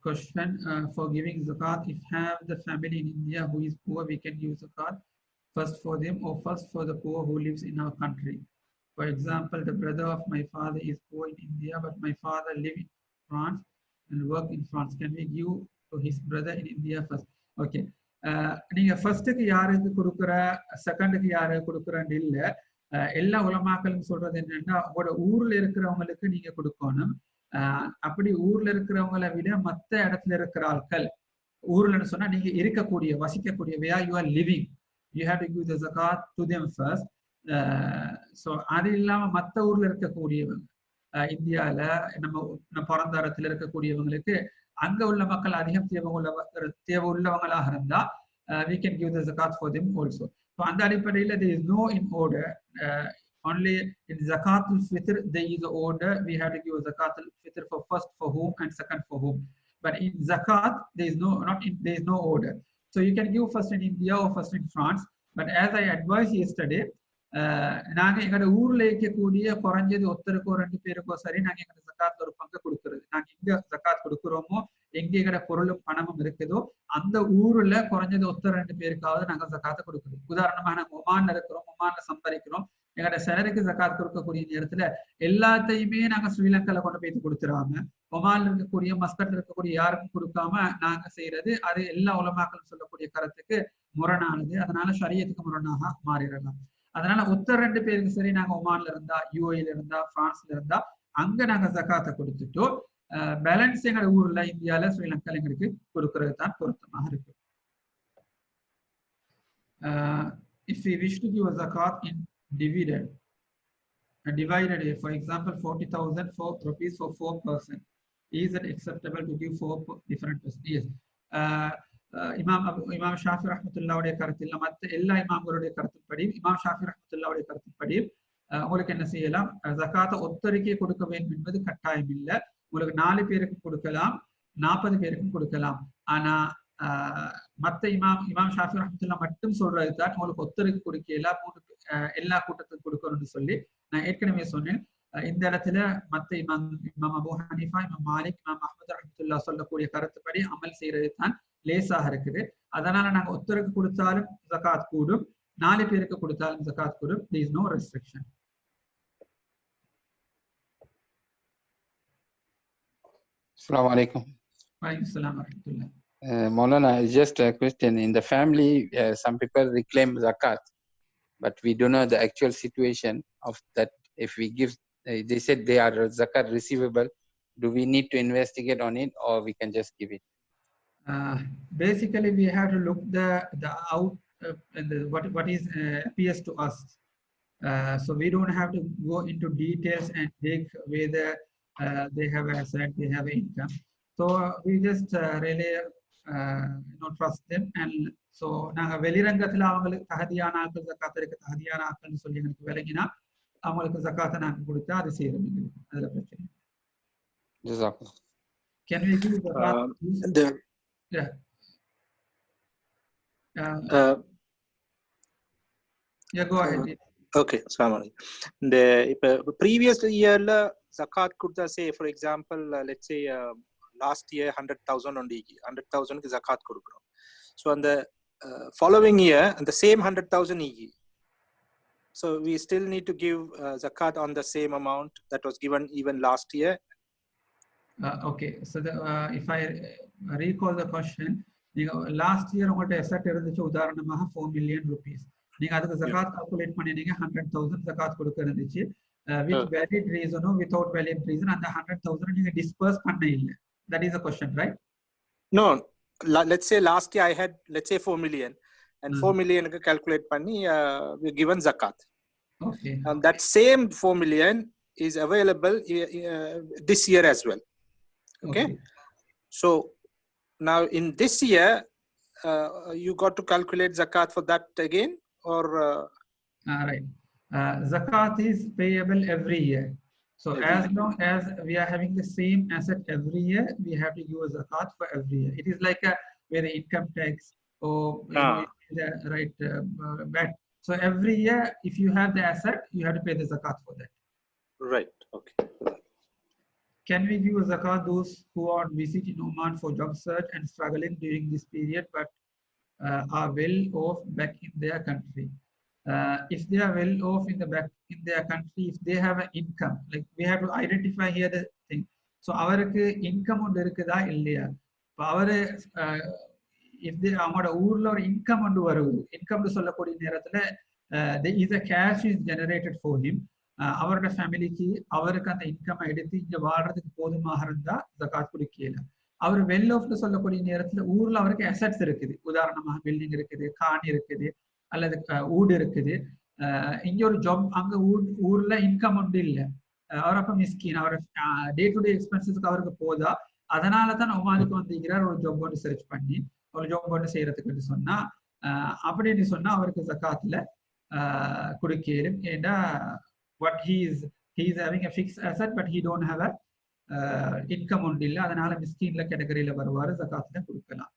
question for giving zakat. If have the family in India who is poor, we can use zakat first for them or first for the poor who lives in our country. For example, the brother of my father is poor in India, but my father lives in France and work in France. Can we give to his brother in India first? Okay. நீங்க ஃபர்ஸ்ட்டுக்கு யாருக்கு கொடுக்குற செகண்டுக்கு யாருக்கு கொடுக்குறன்னு இல்லை. எல்லா உலமாக்களும் சொல்றது என்னன்னா உங்களோட ஊர்ல இருக்கிறவங்களுக்கு நீங்க கொடுக்கணும். அப்படி ஊர்ல இருக்கிறவங்களை விட மற்ற இடத்துல இருக்கிற ஆட்கள், ஊர்லன்னு சொன்னா நீங்க இருக்கக்கூடிய வசிக்கக்கூடிய where you are living, you have to give the zakat to them first. So அது இல்லாம மற்ற ஊர்ல இருக்கக்கூடியவங்க, இந்தியால நம்ம பிறந்த இடத்துல இருக்கக்கூடியவங்களுக்கு அங்க உள்ள மக்கள் அதிகம் தேவை உள்ளவங்களாக இருந்தா we can give the zakat for them also. So அந்த அடிப்படையில் there is no in order. Only in zakat al-fitr there is an order. We have to give zakat al-fitr for first for whom and second for whom. But in zakat there is no order. So you can give first in India or first in France. But as I advised yesterday, நாங்க எங்களோட ஊர்ல இருக்கக்கூடிய குறைஞ்சது ஒருத்தருக்கோ 2 பேருக்கோ சரி நாங்க எங்களோட ஜகாத் ஒரு பங்கு கொடுக்கறது. நாங்க எங்க ஜகாத் கொடுக்குறோமோ எங்க எங்களோட பொருளும் பணமும் இருக்குதோ அந்த ஊர்ல குறைஞ்சது ஒருத்தர் 2 பேருக்காவது நாங்க ஜகாத்தை கொடுக்குறோம். உதாரணமா நாங்க ஒமான்ல இருக்கிறோம், ஒமான்ல சம்பாதிக்கிறோம். எங்களோட சிலருக்கு ஜகாத் கொடுக்கக்கூடிய நேரத்துல எல்லாத்தையுமே நாங்க ஸ்ரீலங்கால கொண்டு போய் கொடுத்துருவாங்க. ஒமான்ல இருக்கக்கூடிய மஸ்கட்ல இருக்கக்கூடிய யாருக்கும் கொடுக்காம நாங்க செய்யறது அது எல்லா உலமாக்களும் சொல்லக்கூடிய கருத்துக்கு முரணானது. அதனால ஷரியத்துக்கு முரணாக மாறிடலாம். அதனால ஒருத்தர் 2 பேருக்கு சரி நாங்க ஒமான்ல இருந்தா, யூஏல இருந்தா, பிரான்ஸ்ல இருந்தா அங்க நாங்க ஜகாத்தை கொடுத்துட்டோ பேலன்ஸ் எங்க ஊர்ல இந்தியால ஸ்ரீலங்கால எங்களுக்கு கொடுக்கறது தான் பொருத்தமாக இருக்கு. If we wish to give a zakat in dividend divided, for example 40,000 rupees for 4 person, is it acceptable to give 4 different persons? Yes. இமாம் ஷாஃபி ரஹ்மத்துல்லாஹுடைய கருத்தில் மற்ற எல்லா இமாம்களுடைய கருத்துப்படி, இமாம் ஷாஃபி ரஹ்மத்துல்லாஹுடைய கருத்துப்படி உங்களுக்கு என்ன செய்யலாம், ஜகாத்தை ஒத்தருக்கே கொடுக்க வேண்டும் என்பது கட்டாயம் இல்லை. உங்களுக்கு 4 பேருக்கு கொடுக்கலாம், 40 பேருக்கும் கொடுக்கலாம். ஆனா மற்ற இமாம் ஷாஃபி ரஹ்மத்துல்லாஹ் மட்டும் சொல்றது தான் உங்களுக்கு ஒத்தருக்கு கொடுக்கலாம், எல்லா கூட்டத்துக்கும் கொடுக்கணும்னு சொல்லி நான் ஏற்கனவே சொன்னேன். இந்த இடத்துல மற்ற இமாம் அபூ ஹனீஃபா, இமாம் மாலிக், இமாம் அஹ்மத் ரஹ்மத்துல்லாஹ் சொல்லக்கூடிய கருத்துப்படி அமல் செய்யறது தான் லேசாக இருக்குது. அதனால நாங்க ஒருத்தருக்கு கொடுத்தாலும் ஜகாத் கூடும், 4 பேருக்கு கொடுத்தாலும் ஜகாத் கூடும். there is no restriction. Assalamu alaikum. Wa alaikum assalam wa rahmatullah. Maulana, just a question. In the family, some people reclaim zakat, but we don't know the actual situation of that. If we give, they said they are zakat receivable. Do we need to investigate on it, or we can just give it? Basically, we have to look the out and what is appears to us. So we don't have to go into details and dig whether they have asset, they have income. So we just really trust them. And so நாங்க வெளிரங்கத்துல அவங்களுக்கு தகுதியான ஆட்கள் ஜகாத் எடுக்க தகுதியான ஆட்கள்னு சொல்லி எனக்கு விளங்கினா அவங்களுக்கு ஜகாத்தை நாங்க கொடுத்தா அது செய்யறோம். அதுல பிரச்சனை. Can we give zakat? Yeah. Yeah, go ahead. Okay, the previous year zakat kuda say for example let's say last year 100,000 on DG 100,000 ku zakat kudukrom. So on the following year and the same 100,000 EG, so we still need to give zakat on the same amount that was given even last year. Okay, so if I recall the question, last year உங்கள்ட்ட asset இருந்துச்சு உதாரணமாக 4 million rupees. நீங்க அதுக்கு zakat calculate பண்ணினீங்க 100,000 zakat கொடுக்க இருந்துச்சு. With valid reason or without valid reason அந்த 100,000 நீங்க disperse பண்ண இல்ல. That is the question, right? No, let's say last year I had let's say 4 million and 4 million க்கு calculate பண்ணி we given zakat. Okay. That same 4 million is available this year as well. Okay. So now in this year you got to calculate zakat for that again or right. Zakat is payable every year. So as long as we are having the same asset every year, we have to give a zakat for every year. It is like where the income tax or right VAT. So every year, if you have the asset, you have to pay the zakat for that. Right. Okay. Can we give a zakat those who are visiting Oman for job search and struggling during this period, but are well off back in their country? If they are well off in their country, if they have an income, like we have to identify here the thing. So our income on இருக்குதா இல்லையா? Our if they அவங்களோட ஊர்ல ஒரு income ஒன்று வருது, income சொல்லக்கூடிய நேரத்துல there is a cash is generated for him. அவரோட ஃபேமிலிக்கு அவருக்கு அந்த இன்கம் எடுத்து இங்க வாழ்றதுக்கு போதுமாக இருந்தா ஜகாத் கொடுக்கல. அவர் வெல் ஆஃப்ல சொல்லக்கூடிய நேரத்துல ஊர்ல அவருக்கு அசெட்ஸ் இருக்குது, உதாரணமாக பில்டிங் இருக்குது, காணி இருக்குது, அல்லது ஊடு இருக்குது. இங்க ஒரு ஜாப் அங்க ஊர்ல இன்கம் ஒன்று இல்லை, அவர் அப்ப மிஸ்கின், அவர் டே டு டே எக்ஸ்பென்சஸ்க்கு அவருக்கு போதா. அதனாலதான் ஒமானுக்கு வந்திருக்கிறார் ஒரு ஜாப் ஒன்று சர்ச் பண்ணி ஒரு ஜாப் ஒன்று செய்யறதுக்கு சொன்னா அப்படின்னு சொன்னா அவருக்கு ஜகாத்ல கொடுக்கலும். ஏன்னா what he is having a fixed asset but he don't have a income ஒன்று இல்லை, அதனால மிஸ்கின்ல கேட்டகரியில வருவாரு, ஜகாத்ல கொடுக்கலாம்.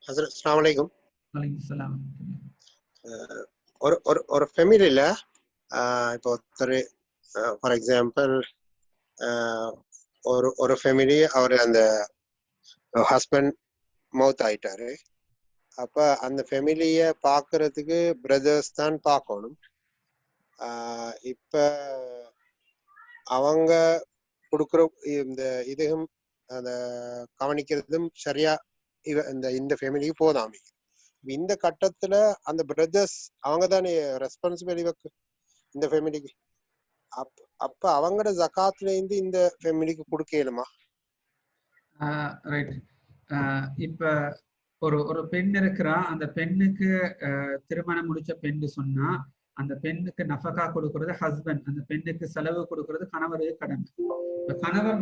அஸ்ஸலாமு அலைக்கும். வலைக்கும் ஸலாம். ஒரு ஃபேமிலியில இப்போ ஒருத்தர் ஃபார் எக்ஸாம்பிள் ஒரு ஃபேமிலி அவர் அந்த ஹஸ்பண்ட் மவுத் ஆயிட்டாரு. அப்ப அந்த ஃபேமிலிய பாக்குறதுக்கு பிரதர்ஸ் தான் பார்க்கணும். இப்ப அவங்க கொடுக்குற இந்த இதுவும் அந்த கவனிக்கிறதும் சரியா இந்த ஃபேமிலிக்கு போதாம இந்த கட்டத்துல அந்த பிரதர்ஸ் அவங்க தானே ரெஸ்பான்சிபிலிட்டி இந்த ஃபேமிலிக்கு. அப்ப அவங்களோட ஜகாத்ல இருந்து இந்த ஃபேமிலிக்கு கொடுக்கலுமா? ரைட். இப்ப ஒரு பெண் இருக்கிறா, அந்த பெண்ணுக்கு திருமணம் முடிச்ச பெண்ணு சொன்னா அந்த பெண்ணுக்கு நஃபகா கொடுக்கறது ஹஸ்பண்ட், அந்த பெண்ணுக்கு செலவு கொடுக்கறது கணவரே கடமை. கணவர்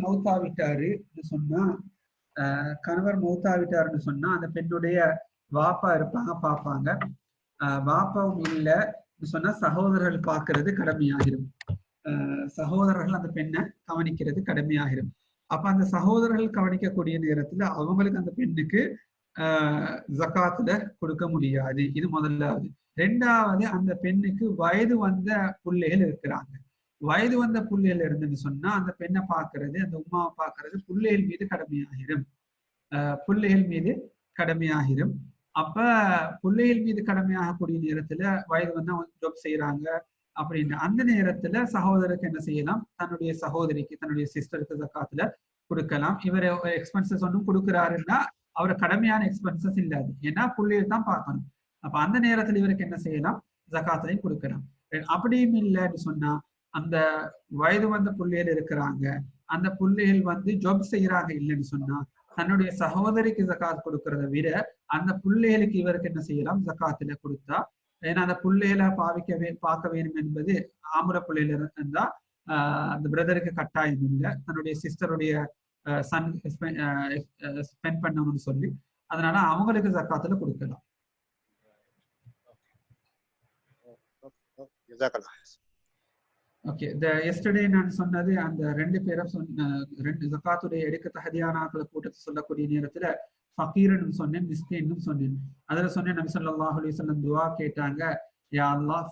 மௌத்தாவிட்டாருன்னு சொன்னா அந்த பெண்ணுடைய வாப்பா இருப்பாங்க, பார்ப்பாங்க. வாப்பாவும் இல்லைன்னு சொன்னா சகோதரர்கள் பார்க்கறது கடமையாகிரும். சகோதரர்கள் அந்த பெண்ணை கவனிக்கிறது கடமையாகிரும். அப்ப அந்த சகோதரர்கள் கவனிக்கக்கூடிய நேரத்துல அவங்களுக்கு அந்த பெண்ணுக்கு ஜகாத்துல கொடுக்க முடியாது. இது முதலாவது. ரெண்டாவது, அந்த பெண்ணுக்கு வயது வந்த பிள்ளைகள் இருக்கிறாங்க. வயது வந்த பிள்ளைகள் இருந்துன்னு சொன்னா அந்த பெண்ணை பார்க்கறது, அந்த உமாவை பார்க்கறது பிள்ளைகள் மீது கடமையாகிரும். அப்ப பிள்ளைகள் மீது கடமையாகக்கூடிய நேரத்துல வயது வந்தா ஜாப் செய்யறாங்க அப்படின்னு அந்த நேரத்துல சகோதரருக்கு என்ன செய்யலாம், தன்னுடைய சகோதரிக்கு தன்னுடைய சிஸ்டருக்கு ஜகாத்துல கொடுக்கலாம். இவர் எக்ஸ்பென்சஸ் ஒன்றும் கொடுக்குறாருன்னா அவரை கடமையான எக்ஸ்பென்சஸ் இல்லாது, ஏன்னா பிள்ளைகள் தான் பார்க்கணும். அப்ப அந்த நேரத்துல இவருக்கு என்ன செய்யலாம், ஜகாத்லையும் கொடுக்கலாம். அப்படியும் இல்லைன்னு சொன்னா அந்த வயது வந்த பிள்ளைகள் இருக்கிறாங்க, அந்த பிள்ளைகள் ஜாப் செய்யறாங்க இல்லைன்னு சொன்னா தன்னுடைய சகோதரிக்கு ஜகாத் கொடுக்கறத விட அந்த பிள்ளைகளுக்கு இவருக்கு என்ன செய்யலாம் ஜகாத்துல கொடுத்தா, ஏன்னா அந்த பிள்ளைகளை பார்க்க வேண்டும் என்பது ஆம்பளை பிள்ளையில இருந்தா அந்த பிரதருக்கு கட்டாயம் இல்லை, தன்னுடைய சிஸ்டருடைய சன் ஸ்பெண்ட் பண்ணணும்னு சொல்லி, அதனால அவங்களுக்கு ஜகாத்துல கொடுக்கலாம். ஓகே, எஸ்டர்டே நான் சொன்னது அந்த 2 பேரும் ரெண்டு ஜகாத்துடைய எடுக்க தகுதியானாக்களை கூட்டத்தை சொல்லக்கூடிய நேரத்துல ஃபகீர்னு சொன்னேன், மிஸ்கீன்னு சொன்னேன். அதுல சொன்னேன் நபி ஸல்லல்லாஹு அலைஹி வஸல்லம் துஆ கேட்டாங்க, யா அல்லாஹ்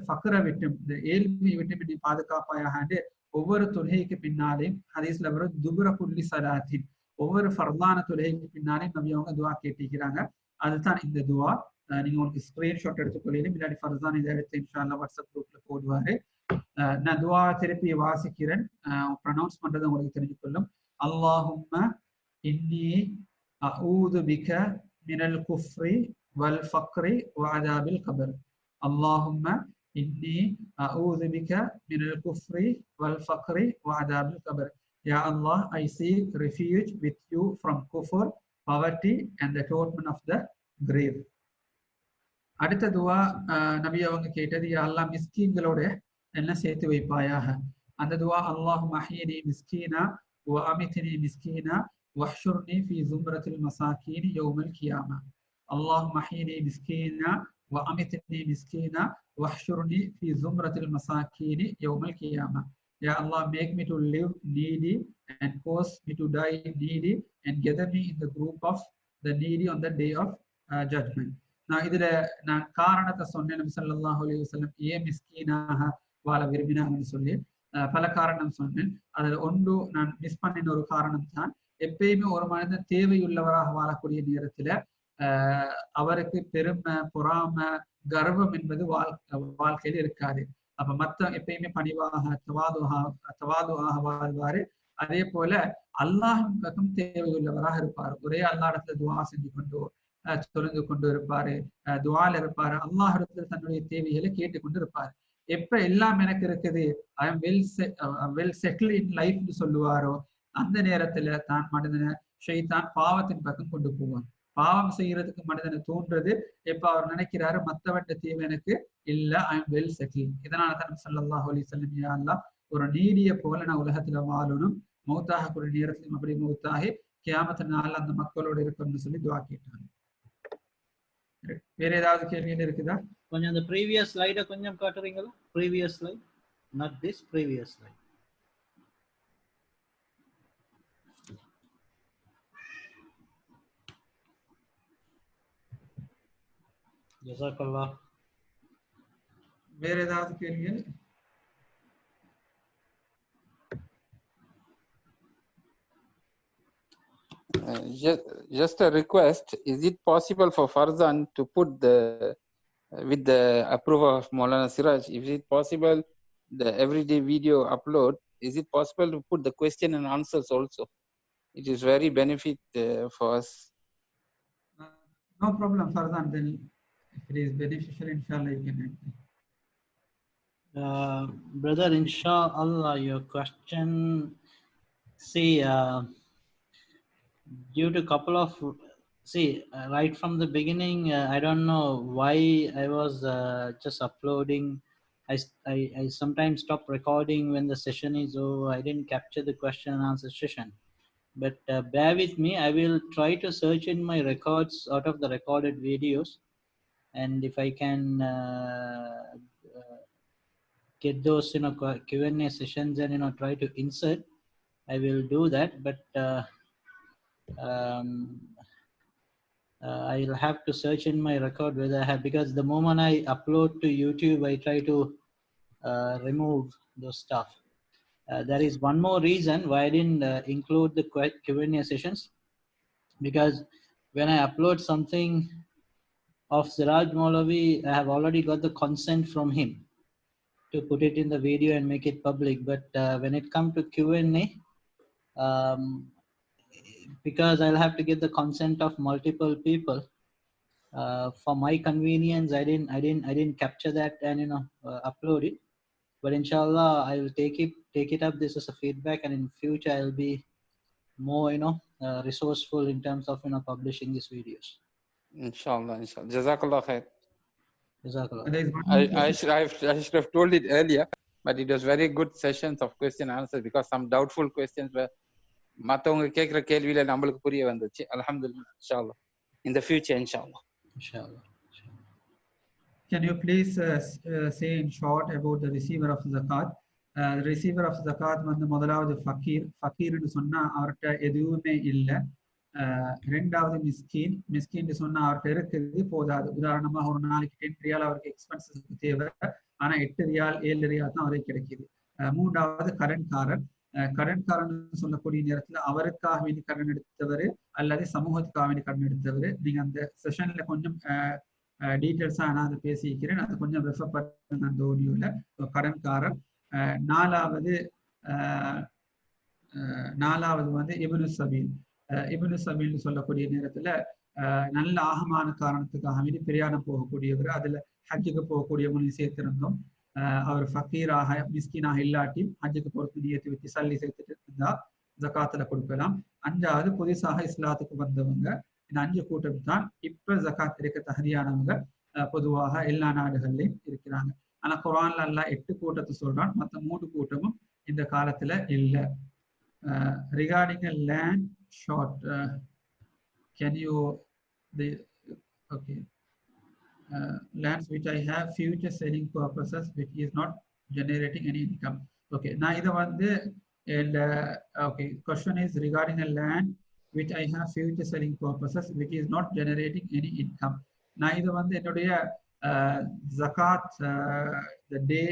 ஃபக்ர விட்டும் இந்த ஏழ்மையை விட்டு நீ பாதுகாப்பாயாக. ஒவ்வொரு தொழுகைக்கு பின்னாலேயும் ஹதீஸ்ல வரும் துபுர குல்லி ஸலாத்தின், ஒவ்வொரு ஃபர்தான தொழுகைக்கு பின்னாலேயும் நபி அவங்க துஆ கேட்டிருக்கிறாங்க. அதுதான் இந்த துஆ. நீங்க உங்களுக்கு ஸ்கிரீன்ஷாட் எடுத்துக்கொள்ளீங்க, முன்னாடி ஃபர்தான் இதை எடுத்து இன்ஷா அல்லாஹ் வாட்ஸ்அப் குரூப்ல போடுவாரு. நான் துஆ திருப்பி வாசிக்கிறேன், ப்ரொனவுன்ஸ் பண்றது உங்களுக்கு தெரிஞ்சு கொள்ளும். அல்லாஹும்ம இன்னி அஊது பிக மினல் குஃப்ரி வல் ஃபக்ரி வ அஸாபில் கபர். அல்லாஹும்ம இன்னி அஊது பிக மினல் குஃப்ரி வல் ஃபக்ரி வ அஸாபில் கபர். Ya Allah, I seek refuge with you from kufr, poverty and the torment of the grave. அடுத்த துஆ நபி அவங்க கேட்டது, யா அல்லாஹ் மிஸ்கீன்களோட என்ன சேர்த்து வைப்பாயாக. அந்த துஆ அல்லாஹும்ம அஹ்யினி மிஸ்கீனா வ அமித்னி மிஸ்கீனா வஹ்ஷுர்னி ஃபீ ஸும்ரத்தில் மசாகீன் யௌமல் கியாமா. அல்லாஹும்ம அஹ்யினி மிஸ்கீனா வ அமித்னி மிஸ்கீனா வஹ்ஷுர்னி ஃபீ ஸும்ரத்தில் மசாகீன் யௌமல் கியாமா. Ya Allah, make me to live needy and cause me to die needy and gather me in the group of the needy on the day of judgment. நான் இதுல நான் காரணத்தை சொன்னேன், நபி ஸல்லல்லாஹு அலைஹி வஸல்லம் ஏன் மிஸ்கீனாக வாழ விரும்பினாங்கன்னு சொல்லி பல காரணம் சொன்னேன். அதுல ஒன்று நான் மிஸ் பண்ணின ஒரு காரணம் தான், எப்பயுமே ஒரு மனிதன் தேவையுள்ளவராக வாழக்கூடிய நேரத்துல அவருக்கு பெருமை, பொறாமை, கர்வம் என்பது வாழ்க்கையில இருக்காது. அப்ப மத்த எப்பயுமே பணிவாக தவாதுவாக வாழ்வாரு. அதே போல அல்லாஹின் பக்கம் தேவையுள்ளவராக இருப்பார். ஒரே அல்லாஹ் இடத்துல துஆ செஞ்சு கொண்டு தொழுந்து கொண்டு இருப்பாரு, துஆல இருப்பாரு, அல்லாஹ் இடத்துல தன்னுடைய தேவைகளை கேட்டுக்கொண்டு இருப்பாரு. எப்ப எல்லாம் எனக்கு இருக்குது, I am well settle in லைஃப்னு சொல்லுவாரோ, அந்த நேரத்துல தான் மனிதனை ஷைத்தான் பாவத்தின் பக்கம் கொண்டு போவான். பாவம் செய்யறதுக்கு மனிதனை தோன்றது எப்ப அவர் நினைக்கிறாரு மத்தவட்ட தேவை எனக்கு இல்ல, ஐ எம் வெல் செட்டில். இதனாலதான் ஸல்லல்லாஹு அலைஹி வஸல்லம் யா அல்லாஹ் ஒரு நீடிய போல நான் உலகத்துல வாழணும், மௌத்தாக கூடிய நேரத்திலும் அப்படி மௌத்தாகி கியாமத்து நாள் அந்த மக்களோட இருக்கணும்னு சொல்லி துஆ கேட்டாங்க. வேற ஏதாவது கேள்விகள் இருக்குதா? கொஞ்சம் அந்த ப்ரீவியஸ் ஸ்லைட கொஞ்சம் காட்டுறீங்களா? Previous slide, not this, previous slide. ஜஸாக்கல்லாஹ். வேற ஏதாவது கேள்விகள்? Just a request, is it possible for Farzan to put with the approval of Maulana Siraj, is it possible the everyday video upload, is it possible to put the question and answers also? It is very benefit for us. No problem, Farzan. Then if it is beneficial, inshallah you can add. Brother, inshallah, your question, see, due to couple of, right from the beginning, I don't know why I was just uploading. I sometimes stop recording when the session is over. I didn't capture the question and answer session. But bear with me. I will try to search in my records out of the recorded videos. And if I can get those, Q&A sessions and, try to insert, I will do that. But I'll have to search in my record whether I have, because the moment I upload to YouTube, I try to remove those stuff. There is one more reason why I didn't include the Q&A sessions, because when I upload something of Siraj Maulavi, I have already got the consent from him to put it in the video and make it public. But when it comes to Q&A, because I'll have to get the consent of multiple people, for my convenience, I didn't capture that and upload it. But inshallah, I will take it up. This is a feedback, and in future I'll be more resourceful in terms of publishing these videos. Inshallah, inshallah. Jazakallah khair. Jazakallah. There is one more I question. should have told it earlier, but it was very good sessions of question and answers because some doubtful questions were மத்தவங்க கேக்குற கேள்வியில நம்மளுக்கு புரிய வந்துச்சு. அல்ஹம்துலில்லாஹ். இன்ஷாஅல்லாஹ். In the future, inshallah. Inshallah. Can you please say in short about the receiver of zakat? The receiver of zakat வந்து முதலாவது ஃபக்கீர்னு சொன்னா அவர்கிட்ட எதுவுமே இல்லை. ரெண்டாவது மிஸ்கின் சொன்னா அவர்கிட்ட இருக்குது போதாது. உதாரணமாக ஒரு நாளைக்கு 10 ரியால் அவருக்கு எக்ஸ்பென்சஸ்க்கு தேவை, ஆனா 8 ரியால் 7 ரியால் தான் அவருக்கு கிடைக்குது. மூன்றாவது கடன்காரன் சொல்லக்கூடிய நேரத்துல அவருக்காக வேண்டி கடன் எடுத்தவர் அல்லது சமூகத்துக்காக வேண்டி கடன் எடுத்தவர். நீங்க அந்த செஷன்ல கொஞ்சம் டீட்டெயில்ஸா நான் அதை பேசிக்கிறேன், அது கொஞ்சம் ரெஃபர் பண்ணுங்க அந்த ஆடியோல. கடன்காரர். நாலாவது வந்து இப்னு சபீல் சொல்லக்கூடிய நேரத்துல நல்ல ஆகமான காரணத்துக்காக வேண்டி பிரயாணம் போகக்கூடியவர். அதுல ஹஜ்ஜுக்கு போகக்கூடியவங்களையும் சேர்த்திருந்தோம். அவர் ஃபக்கீராக மிஸ்கினாக இல்லாட்டி ஹஜ்ஜுக்கு போறதுக்கு நியத்து வச்சு சல்லி சேர்த்துட்டு இருந்தா ஜகாத்துல கொடுக்கலாம். அஞ்சாவது புதுசாக இஸ்லாத்துக்கு வந்தவங்க. இந்த 5 கூட்டம் தான் இப்ப ஜகாத் இருக்க தகுதியானவங்க. பொதுவாக எல்லா நாடுகள்லயும் இருக்கிறாங்க. ஆனா குர்ஆன்ல அல்லாஹ் 8 கூட்டத்தை சொல்றான், மற்ற 3 கூட்டமும் இந்த காலத்துல இல்ல. Regarding a land short, can you lands which I have future selling purposes which is not generating any income. Okay, now இத வந்து and okay, question is regarding a land which I have future selling purposes which is not generating any income. நான் இத வந்து என்னுடைய zakat the day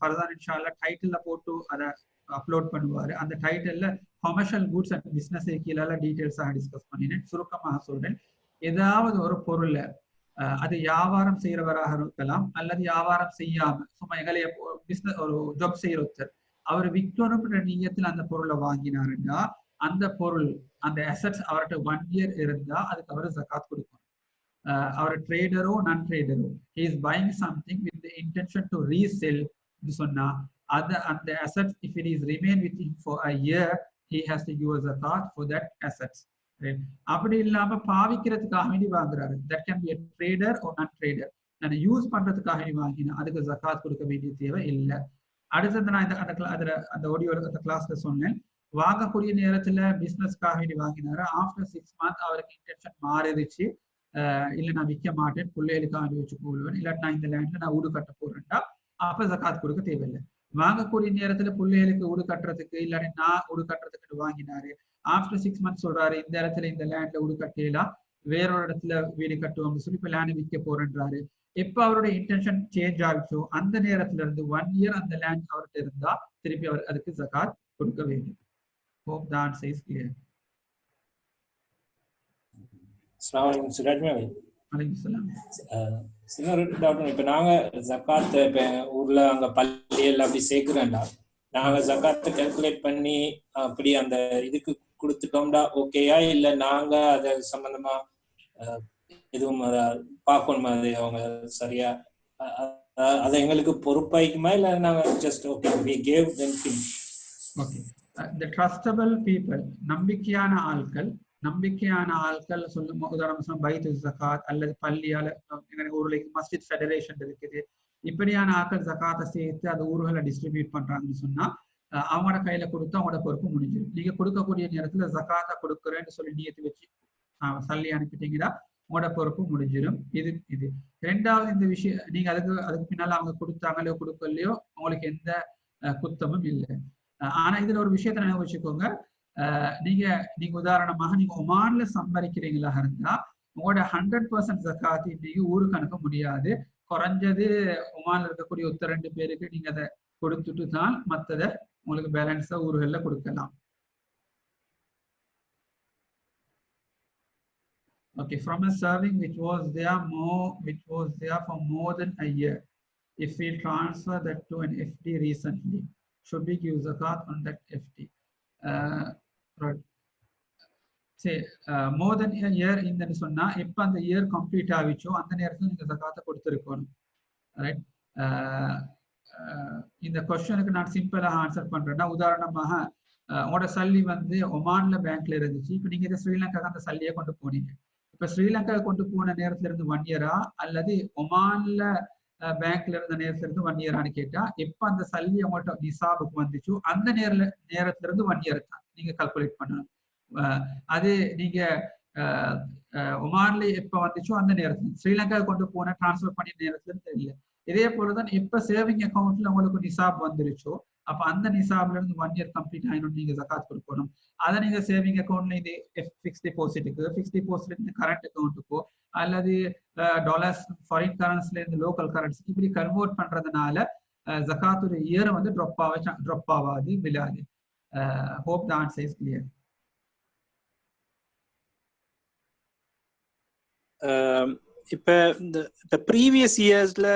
further inshallah டைட்டில்ல போட்டு அத upload பண்ணுவாரு. அந்த டைட்டில்ல கமர்ஷியல் கூட்ஸ் அண்ட் பிசினஸ் கீழே டீடைல்ஸாக டிஸ்கஸ் பண்ணினேன். சுருக்கமாக சொல்றேன். ஏதாவது ஒரு பொருள்ல அது வியாபாரம் செய்யறவராக இருக்கலாம் அல்லது வியாபாரம் செய்யாம சும்மா எங்களை பிசினஸ் ஒரு ஜாப் செய்யற ஒருத்தர் அவர் விற்கணும்ன்ற நீயத்துல அந்த பொருளை வாங்கினாருன்னா அந்த பொருள் அந்த அசெட்ஸ் அவர்கிட்ட 1 இயர் இருந்தா அதுக்கு அவர் ஜகாத் கொடுக்கணும். அவர் ட்ரேடரோ நான் ட்ரேடரோ he is buying something with the intention to resell சொன்னா அந்த assets if it is remain with him for a year he has to give a zakat for that assets. அப்படி இல்லாம பாவிக்கிறதுக்காக வேண்டி வாங்குறாரு, that can be a trader or non trader. நான் use பண்றதுக்காக வேண்டி வாங்கினா அதுக்கு ஜகாத் கொடுக்க வேண்டிய தேவை இல்லை. அடுத்தது நான் அந்த ஆடியோ அந்த கிளாஸ்ல சொன்னேன், வாங்கக்கூடிய நேரத்துல பிசினஸ்க்காக வேண்டி வாங்கினாரு. ஆஃப்டர் 6 months அவருக்கு இன்டென்ஷன் மாறிடுச்சு, இல்ல நான் விற்க மாட்டேன் பிள்ளைகளுக்காக வச்சு போடுவேன், இல்லாட்டி நான் இந்த லேண்ட்ல நான் ஊடு கட்ட போறேன்டா அப்ப ஜகாத் கொடுக்க தேவையில்லை. வாங்கக்கூடிய நேரத்துல பிள்ளைகளுக்கு ஊடு கட்டுறதுக்கு இல்லாட்டி நான் ஊடு கட்டுறதுக்கு வாங்கினாரு. ஆஃப்டர் 6 months சொல்றாரு இந்த இடத்துல இந்த லேண்ட்ல ஊடு கட்டலாம், வேறொரு இடத்துல வீடு கட்டுவோம்னு சொல்லி இப்ப லேண்ட் விற்க போறேன்றாரு. எப்ப அவருடைய இன்டென்ஷன் சேஞ்ச் ஆகிச்சோ அந்த நேரத்துல இருந்து 1 year அந்த லேண்ட் அவர்கிட்ட இருந்தா திருப்பி அவர் அதுக்கு ஜகாத் கொடுக்க வேண்டும். Hope the answer is clear. அஸ்ஸலாமு சிராஜ் மேம். அலைக்கும் இன்னொரு டவுட், இப்ப நாங்க ஜகாத் இப்ப ஊர்ல அங்க பள்ளியெல்லாம் அப்படி சேர்க்கிறேன்டா, நாங்க ஜகாத்தை கால்குலேட் பண்ணி அப்படி அந்த இதுக்கு கொடுத்துட்டோம்டா ஓகேயா, இல்ல நாங்க அத சம்பந்தமா எதுவும் பார்க்கணுமா, அது அவங்க சரியா அது எங்களுக்கு பொறுப்பாய்க்குமா, இல்ல நாங்க just okay we gave them finish. Okay, the trustable people, நம்பிக்கையான ஆட்கள் சொல்லும் உதாரணம் பைத்து ஜகாத் அல்லது பள்ளியால ஊர்ல மஸ்ஜித் ஃபெடரேஷன் இருக்குது, இப்படியான ஆட்கள் ஜகாத்தை சேர்த்து அது ஊர்களை டிஸ்ட்ரிபியூட் பண்றாங்கன்னு சொன்னா அவங்களோட கையில கொடுத்து அவங்களோட பொறுப்பு முடிஞ்சிடும். நீங்க கொடுக்கக்கூடிய நேரத்துல ஜகாத்தை கொடுக்குறேன்னு சொல்லி நியத்து வச்சு சல்லி அனுப்பிட்டீங்கன்னா உங்களோட பொறுப்பு முடிஞ்சிடும். இது ரெண்டாவது இந்த விஷயம் நீங்க அதுக்கு பின்னால அவங்க கொடுத்தாங்களோ கொடுக்கலையோ உங்களுக்கு எந்த குத்தமும் இல்லை. ஆனா இதுல ஒரு விஷயத்த நினைவு வச்சுக்கோங்க, நீங்க உதாரணமாக நீங்க ஒமான்ல சம்பாதிக்கிறீங்களா இருந்தா உங்களோட 100% ஜகாத் இன்னைக்கு ஊருக்கு அனுப்ப முடியாது. குறைஞ்சது ஒமான்ல இருக்கக்கூடிய 2 பேருக்கு நீங்க அதை கொடுத்துட்டு தான் மற்றதை உங்களுக்கு பேலன்ஸா ஊர்கள்ல கொடுக்கலாம். Okay, from a serving which was there for more than a year, if we transfer that to an FD recently, should we give zakat on that FD? Right. Say more than a year in the சொன்னா எப்ப அந்த year complete ஆகிச்சோ அந்த நேரத்துல நீங்க ஜகாத்தை கொடுத்துருக்கணும். Right, இந்த கொஸ்டனுக்கு நான் சிம்பிளா ஆன்சர் பண்றேன்னா உதாரணமாக உங்களோட சல்லி வந்து ஒமான்ல பேங்க்ல இருந்துச்சு. இப்ப நீங்க இதை ஸ்ரீலங்காக்கு அந்த சல்லியை கொண்டு போனீங்க. இப்ப ஸ்ரீலங்கா கொண்டு போன நேரத்துல இருந்து 1 இயரா அல்லது ஒமான்ல பேங்க்ல இருந்த நேரத்துல இருந்து 1 இயரான்னு கேட்டா, எப்ப அந்த சல்லி உங்கள்கிட்ட நிசாபுக்கு வந்துச்சோ அந்த நேரத்துல இருந்து 1 இயர் தான் நீங்க கால்குலேட் பண்ணணும். அது நீங்க ஒமான்ல எப்ப வந்துச்சோ அந்த நேரத்துல, ஸ்ரீலங்கா கொண்டு போன டிரான்ஸ்பர் பண்ணி நேரத்துல இருந்து இல்லை. இதே போலதான் எப்ப சேவிங் அக்கௌண்ட்ல உங்களுக்கு நிசாப் வந்துருச்சோ அப்ப அந்த நிசாப்ல இருந்து 1 இயர் கம்ப்ளீட் ஆயிடும், நீங்க ஜகாத் கொடுக்கணும். அதை நீங்க சேவிங் அக்கௌண்ட்ல இது ஃபிக்ஸ்ட் டெபாசிட்டுக்கு, ஃபிக்ஸ்ட் டெபாசிட்ல இருந்து கரண்ட் அக்கௌண்ட்டுக்கோ அல்லது டாலர்ஸ் ஃபாரின் கரன்சில இருந்து லோக்கல் கரன்சி இப்படி கன்வெர்ட் பண்றதுனால ஜகாத்துடைய இயர் வந்து ட்ராப் ஆகாது, விழாது. Hope the answer is clear. இப்ப இந்த ப்ரீவியஸ் இயர்ஸ்ல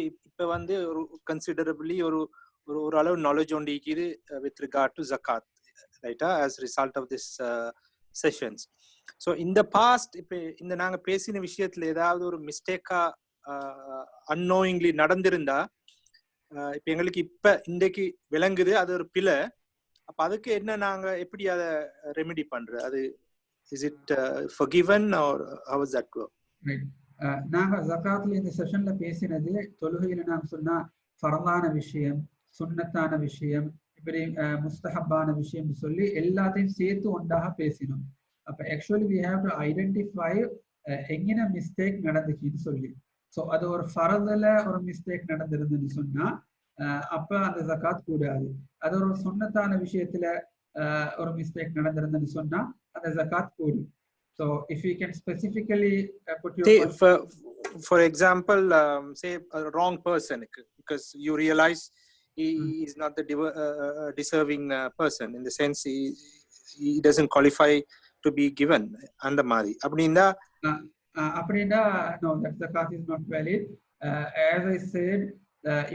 இப்ப வந்து ஒரு கன்சிடரபிளி ஒரு அளவு நாலேஜ் ஒன்று இருக்குது வித் ரிகார்ட் டு ஜகாத், ரைட்டா, as result of this sessions. So இந்த பாஸ்ட் இப்ப இந்த நாங்க பேசின விஷயத்துல ஏதாவது ஒரு மிஸ்டேக்கா அன்னோயிங்லி நடந்திருந்தா இப்ப எங்களுக்கு இப்ப இன்றைக்கு விளங்குது அது ஒரு பிழை. அப்ப அதுக்கு என்ன நாங்க எப்படி அதை ரெமெடி பண்றது? அது is it forgiven or how is that work? நாங்க ஜகாத்ல இந்த செஷன்ல பேசினது தொழுகையில நாம் சொன்னா ஃபர்லான விஷயம், சுன்னத்தான விஷயம், இப்படி முஸ்தஹப்பான விஷயம் சொல்லி எல்லாத்தையும் சேர்த்து ஒன்றாக பேசினோம். அப்ப actually we have to identify எங்கன மிஸ்டேக் நடந்துச்சுன்னு சொல்லி. ஸோ அது ஒரு ஃபரதுல ஒரு மிஸ்டேக் நடந்திருந்துன்னு சொன்னா அப்ப அந்த ஜகாத் கூடாது. அது ஒரு சுன்னத்தான விஷயத்துல ஒரு மிஸ்டேக் நடந்திருந்துன்னு சொன்னா அந்த ஜகாத் கூடும். So if you can specifically put your for example, say a wrong person, because you realize he is not the deserving person, in the sense he doesn't qualify to be given and mari appadinda no, that zakat is not valid. As I said,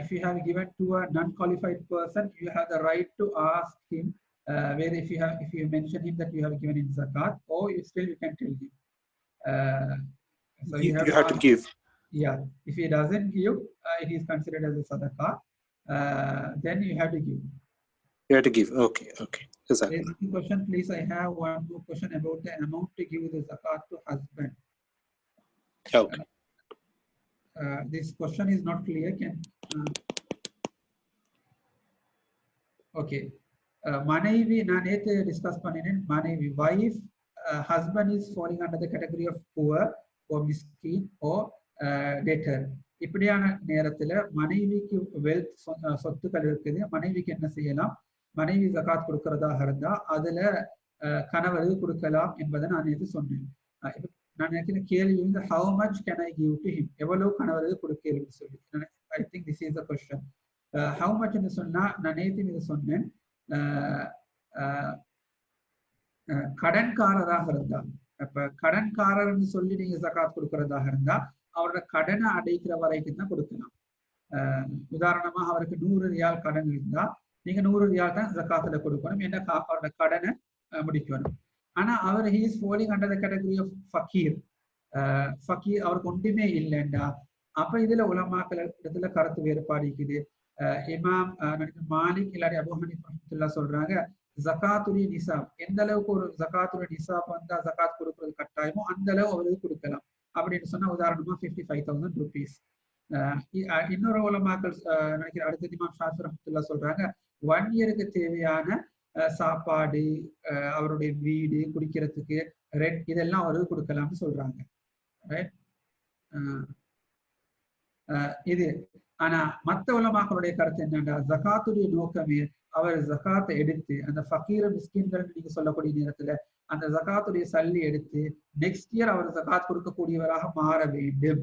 if you have given to a non-qualified person, you have the right to ask him whether if you mention him that you have given in zakat, or still you can tell him. So you have to give. Yeah, if he doesn't give, it is considered as a sadaqah. Then you have to give. You have to give. Okay. Question, please. I have one more question about the amount to give the zakat to husband. Okay. This question is not clear. Okay. Manaivi, நான் நேத்து discuss பண்ணினேன். மனைவி, wife, husband is falling under the category of poor or miskin or debtor. இப்படியான நேரத்துல மனைவிக்கு wealth சொத்துக்கள் இருக்குது. மனைவிக்கு என்ன செய்யலாம்? மனைவி ஜகாத் கொடுக்கறதாக இருந்தா அதுல கணவருக்கு கொடுக்கலாம் என்பதை நான் நேற்று சொன்னேன். நான் நினைக்கிறேன் கேள்வி வந்து how much can I give to him? எவ்வளவு கணவருக்கு கொடுக்கிறேன்னு சொல்லி. I think this is the question. How much ன்னு சொன்னா நான் நேற்று இதை சொன்னேன். கடன்காரராக இருந்தா, இப்ப கடன்காரர்னு சொல்லி நீங்க ஜகாத் கொடுக்கறதாக இருந்தா அவரோட கடனை அடைக்கிற வரைக்கும் தான் கொடுக்கலாம். உதாரணமாக அவருக்கு 100 ரியால் கடன் இருந்தா நீங்க 100 ரியால் தான் ஜகாத்துல கொடுக்கணும், என்ன அவரோட கடனை முடிக்கணும். ஆனா அவர் he is falling under the category of ஃபகீர். ஃபகீர் அவருக்கு ஒன்றுமே இல்லைண்டா அப்ப இதுல உலமாக்கள் இடத்துல கருத்து வேறுபாடு இருக்குது. இமாம் மாலிக் இல்லாட்டி அபூ ஹனீஃபா ரஹ்மத்துல்லாஹி சொல்றாங்க ஜகாத்துடைய நிசாப் எந்த அளவுக்கு ஒரு ஜகாத்துடைய நிசாப் வந்தா ஜகாத் கொடுக்கறது கட்டாயமோ அந்த அளவு அவருக்கு கொடுக்கலாம். அப்படின்னு சொன்னா உதாரணமா 55,000 rupees. இன்னொரு உலமாக்கள் நினைக்கிற அடுத்த இமாம் ஷாஃபி ரஹ்மத்துல்லாஹி சொல்றாங்க 1 இயருக்கு தேவையான சாப்பாடு, அவருடைய வீடு, குடிக்கிறதுக்கு ரெண்ட் இதெல்லாம் அவருக்கு கொடுக்கலாம்னு சொல்றாங்க. இது ஆனா மத்த உலமாக்களுடைய கருத்து என்னன்னா ஜகாத்துடைய நோக்கமே அவர் ஜகாத்தை எடுத்து அந்த ஃபகீர மிஸ்கின்கள் நீங்க சொல்லக்கூடிய நேரத்துல அந்த ஜகாத்துடைய சல்லி எடுத்து நெக்ஸ்ட் இயர் அவர் ஜகாத் கொடுக்கக்கூடியவராக மாற வேண்டும்.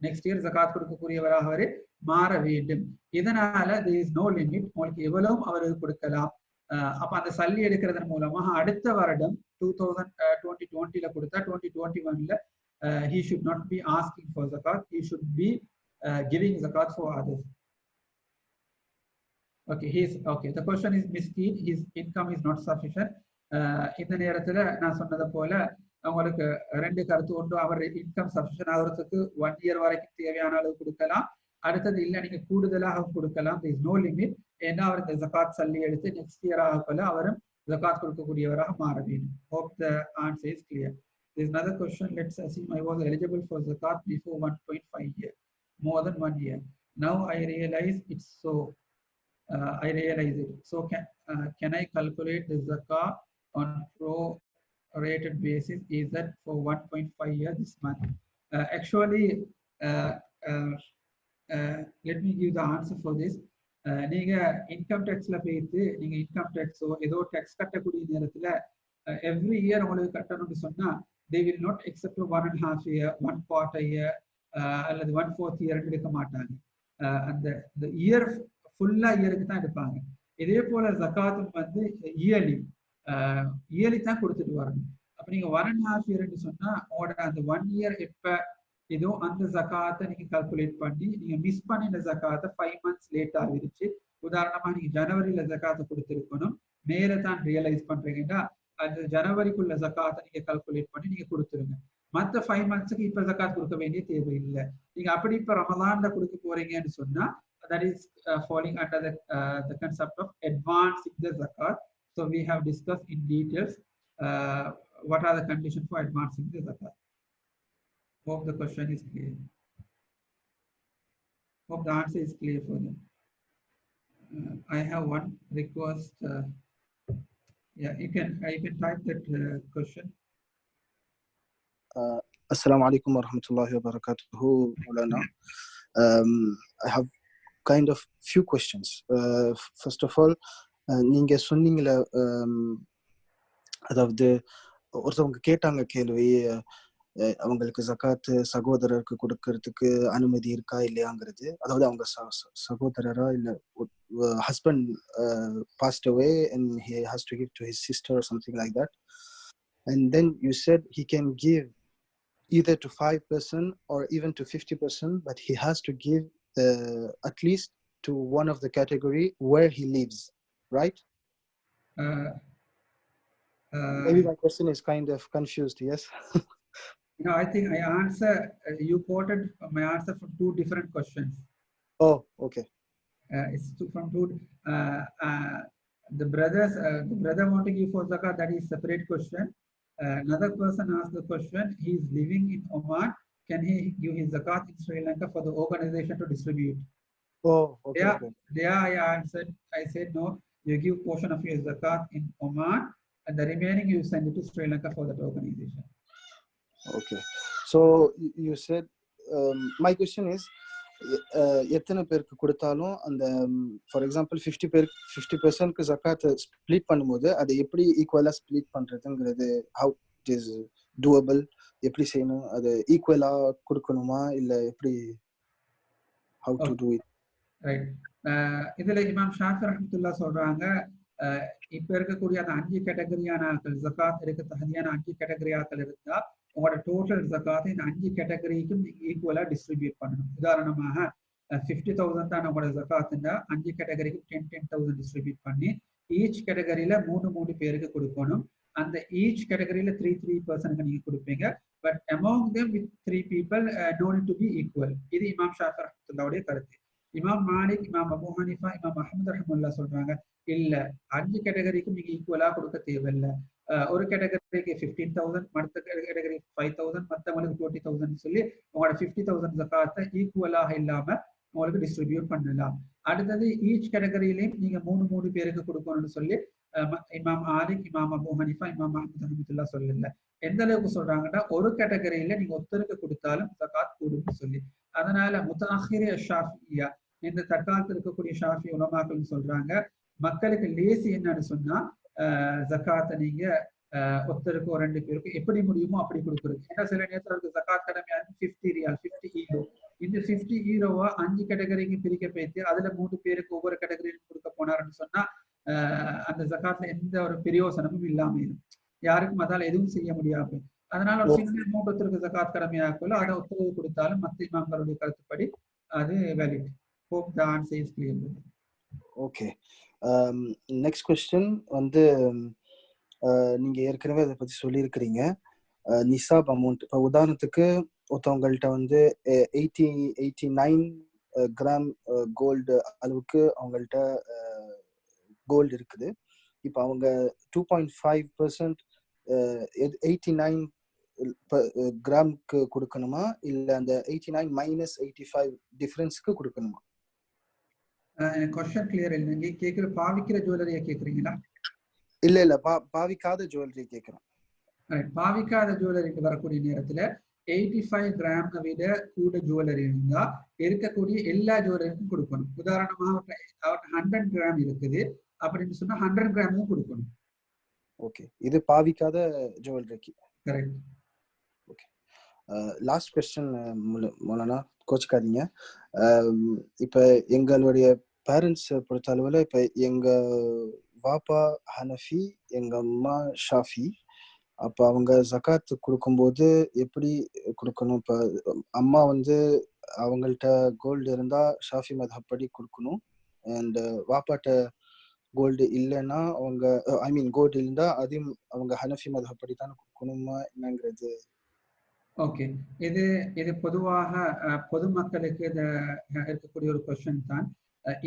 நெக்ஸ்ட் இயர் ஜகாத் கொடுக்கக்கூடியவராக அவர் மாற வேண்டும். இதனால there is no limit, உங்களுக்கு எவ்வளவும் அவருக்கு கொடுக்கலாம். அப்ப அந்த சல்லி எடுக்கிறதன் மூலமாக அடுத்த வருடம் 2020ல கொடுத்தா 2021ல he should not be asking for zakat, he should be giving zakat for others. Okay, the question is miskin, his income is not sufficient. இந்த நேரத்துல நான் சொன்னது போல அவங்களுக்கு 2 கருத்து. ஒன்று, அவர் இன்கம் சஃபிஷியன்ட் ஆகிறதுக்கு 1 இயர் வரைக்கும் தேவையான அளவு கொடுக்கலாம். அடுத்தது இல்ல நீங்க கூடுதலாக கொடுக்கலாம், there is no limit. ஏன்னா அவர் இந்த ஜகாத் சல்லி எடுத்து நெக்ஸ்ட் இயர் ஆக போல அவரும் zakat கொடுக்கக்கூடியவராக மாற வேண்டும். Hope the answer is clear. There's another question. Let's assume I was eligible for zakat before 1.5 year, more than 1 year. Now I realize it's so. I realize it. So can I calculate the zakat on pro-rated basis? Is that for 1.5 years this month? Actually, uh, uh, let me give the answer for this. நீங்க income டேக்ஸ்ல போயிட்டு நீங்க income டேக்ஸோ ஏதோ tax கட்டக்கூடிய நேரத்துல every year உங்களுக்கு கட்டணும்னு சொன்னா they will not accept 1.5 year, 1/4 year அல்லது 1/4 year எடுக்க மாட்டாங்க. அந்த இயர் ஃபுல்லா இயருக்கு தான் எடுப்பாங்க. இதே போல ஜகாத்தும் வந்து இயர்லி தான் கொடுத்துட்டு வரணும். அப்ப நீங்க 1.5 year சொன்னா உங்களோட அந்த 1 year எப்ப இதோ அந்த ஜகாத்தை நீங்க கால்குலேட் பண்ணி நீங்க மிஸ் பண்ணின ஜகாத்தை 5 months லேட் ஆகிருச்சு. உதாரணமா நீங்க ஜனவரியில ஜகாத்தை கொடுத்துருக்கணும், மேல தான் ரியலைஸ் பண்றீங்கன்னா அந்த ஜனவரிக்குள்ள ஜகாத்தை நீங்க கால்குலேட் பண்ணி நீங்க கொடுத்துருங்க. மற்ற 5 monthsக்கு இப்ப ஜகாத் கொடுக்க வேண்டிய தேவையில்லை. நீங்க அப்படி இப்ப ரமலான்ல கொடுக்க போறீங்கன்னு சொன்னா that is falling under the concept of advancing the zakat. So we have discussed in details what are the conditions for advancing the zakat. Hope the question is clear. Hope the answer is clear for them. I have one request. Yeah, you can type that question. Assalamu alaikum wa rahmatullahi wa barakatuhu, Maulana. I have kind of few questions. First of all, நீங்க சொன்னீங்களே, அதாவது ஒருத்தவங்க கேட்டாங்க கேள்வி, அவங்களுக்கு ஜகாத் சகோதரருக்கு கொடுக்கறதுக்கு அனுமதி இருக்கா இல்லையாங்கிறது. அதாவது அவங்க சகோதரரா இல்ல husband passed away and he has to give to his sister or something like that, and then you said he can give either to 5% or even to 50%, but he has to give at least to one of the category where he lives, right? Maybe my question is kind of confused. Yes. No, I think I answer. You quoted my answer from two different questions. Oh, okay. It's from two. The brother wanting you for zakat, that is separate question. Another person asked the question. He is living in Oman. Can he give his zakat in Sri Lanka for the organization to distribute? Oh, okay. There I answered. I said no. You give portion of your zakat in Oman, and the remaining you send it to Sri Lanka for that organization. Okay. So you said, my question is, எத்தனை பேருக்கு கொடுத்தாலும் அந்த for example 50% ஜகாத்தை split பண்ணும்போது அதை எப்படி ஈக்குவலா split பண்றதுங்கிறது, how it is doable, எப்படி செய்யணும், அது ஈக்குவலா கொடுக்கணுமா இல்ல எப்படி, how to do it? Right. இதுல இமாம் ஷாஃபி ரஹ்மத்துல்லாஹ் சொல்றாங்க, இப்ப இருக்கக்கூடிய அந்த 5 கேட்டகரியான ஆட்கள், ஜகாத் இருக்க தகுதியான 5 கேட்டகரி ஆட்கள் இருந்தா உங்களோட டோட்டல் ஜகாத்தை இந்த 5 கேட்டகரிக்கும் ஈக்குவலா டிஸ்ட்ரிபியூட் பண்ணணும். உதாரணமாக 50,000 தான் உங்களோட ஜகாத்துன்னா 5 கேட்டகரிக்கு 10,000 டிஸ்ட்ரிபியூட் பண்ணி ஈச் கேட்டகரியில 3 பேருக்கு கொடுக்கணும். அந்த ஈச் கேட்டகரியில 3% நீங்க கொடுப்பீங்க. But among them with 3 people no need to be equal. இது இமாம் ஷாஃபி ரஹ்மத்துல்லாஹ்வுடைய கருத்து. இமாம் மாலிக், இமாம் அபூ ஹனீஃபா, இமாம் அஹ்மத் ரஹ்மத்துல்லாஹ் சொல்றாங்க இல்ல 5 கேட்டகரிக்கும் நீங்க ஈக்குவலா கொடுக்க தேவையில்லை. ஒரு கேட்டகரிக்கு 15,000, மற்ற கேட்டகரி 5,000, மற்றவங்களுக்கு 20,000 சொல்லி உங்களோட 50,000 ஜகாத்தை ஈக்குவலாக இல்லாம உங்களுக்கு டிஸ்ட்ரிபியூட் பண்ணலாம். அடுத்தது ஈச் கேட்டகரியிலையும் நீங்க 3 பேருக்கு கொடுக்கணும்னு சொல்லி இமாம் மாலிக், இமாம் அபூ ஹனீஃபா, இமாம் அஹ்மத் ரஹ்மத்துல்லாஹ் சொல்லல. எந்த அளவுக்கு சொல்றாங்கன்னா ஒரு கேட்டகரியில நீங்க ஒருத்தருக்கு கொடுத்தாலும் ஜகாத் கூடும்னு சொல்லி. அதனால முத்தஅஹிரி ஷாஃபியா, இந்த தற்காலத்தில் இருக்கக்கூடிய ஷாஃபி உலமாக்கள் சொல்றாங்க மக்களுக்கு லேசி என்னன்னு சொன்னா ஜகாத்தை நீங்க ஒருத்தருக்கு 2 பேருக்கு எப்படி முடியுமோ அப்படி கொடுக்குறது. ஏன்னா சில நேரத்தில் ஜகாத் கடமையா 50 ரியால், 50 ஈரோ. இந்த 50 ஈரோவா 5 கேட்டகரிக்கு பிரிக்க போயிட்டு அதுல 3 பேருக்கு ஒவ்வொரு கேட்டகரியிலும் கொடுக்க போனாருன்னு சொன்னா அந்த ஜகாத்ல எந்த ஒரு பிரயோசனமும் இல்லாம இருக்கும். யாருக்கும் அதால எதுவும் செய்ய முடியாது. அதனால ஒரு சின்ன மூட்டத்திற்கு ஜகாத் கடமையாக்கல அதை ஒத்துழைப்பு கொடுத்தாலும் மத்த இமாம்களுடைய கருத்துப்படி அது valid. Hope the answer is clear. Okay. Next question வந்து நீங்க ஏற்கனவே அதை பத்தி சொல்லியிருக்கிறீங்க. நிசாப் அமௌண்ட், இப்போ உதாரணத்துக்கு ஒருத்தவங்கள்ட்ட வந்து 89 கிராம் கோல்டு அளவுக்கு அவங்கள்ட்ட கோல்டு இருக்குது. இப்போ அவங்க 2.5% 89 கிராமுக்கு கொடுக்கணுமா இல்ல அந்த 89 மைனஸ் 85 டிஃபரன்ஸ்க்கு கொடுக்கணுமா? கொஸ்டின் கிளியர் இல்லை. நீங்க கேக்குற பாவிக்கிற ஜுவல்லரியா கேக்குறீங்களா? இல்ல பாவிக்காத ஜுவல்லரி கேக்குறோம். பாவிக்காத ஜுவல்லரிக்கு வரக்கூடிய நேரத்துல 85 கிராம் விட கூட ஜுவல்லரி இருந்தா இருக்கக்கூடிய எல்லா ஜுவல்லரிக்கும் கொடுக்கணும். உதாரணமா 100 கிராம் இருக்குது அப்படின்னு சொன்னா 100 கிராமும் கொடுக்கணும். ஓகே, இது பாவிக்காத ஜுவல்லரிக்கு. கரெக்ட். ஓகே, லாஸ்ட் क्वेश्चन மௌலானா, கோச்சுக்காதீங்க. இப்ப எங்களுடைய பேரண்ட்ஸ் பொறுத்த அளவுல இப்ப எங்க வாப்பா ஹனஃபி, எங்க அம்மா ஷாஃபி. அப்ப அவங்க ஜகாத் கொடுக்கும்போது எப்படி கொடுக்கணும்? இப்ப அம்மா அவங்கள்ட்ட கோல்டு இருந்தா ஷாஃபி மதஹப் படி கொடுக்கணும். அண்ட் வாப்பாட்ட கோல்டு இல்லைன்னா அவங்க கோல்டு இருந்தா அதையும் அவங்க ஹனஃபி மதஹப் படி தான் கொடுக்கணுமா என்னங்கிறது? ஓகே, இது பொதுவாக பொதுமக்களுக்கு இருக்கக்கூடிய ஒரு கொஸ்டின் தான்.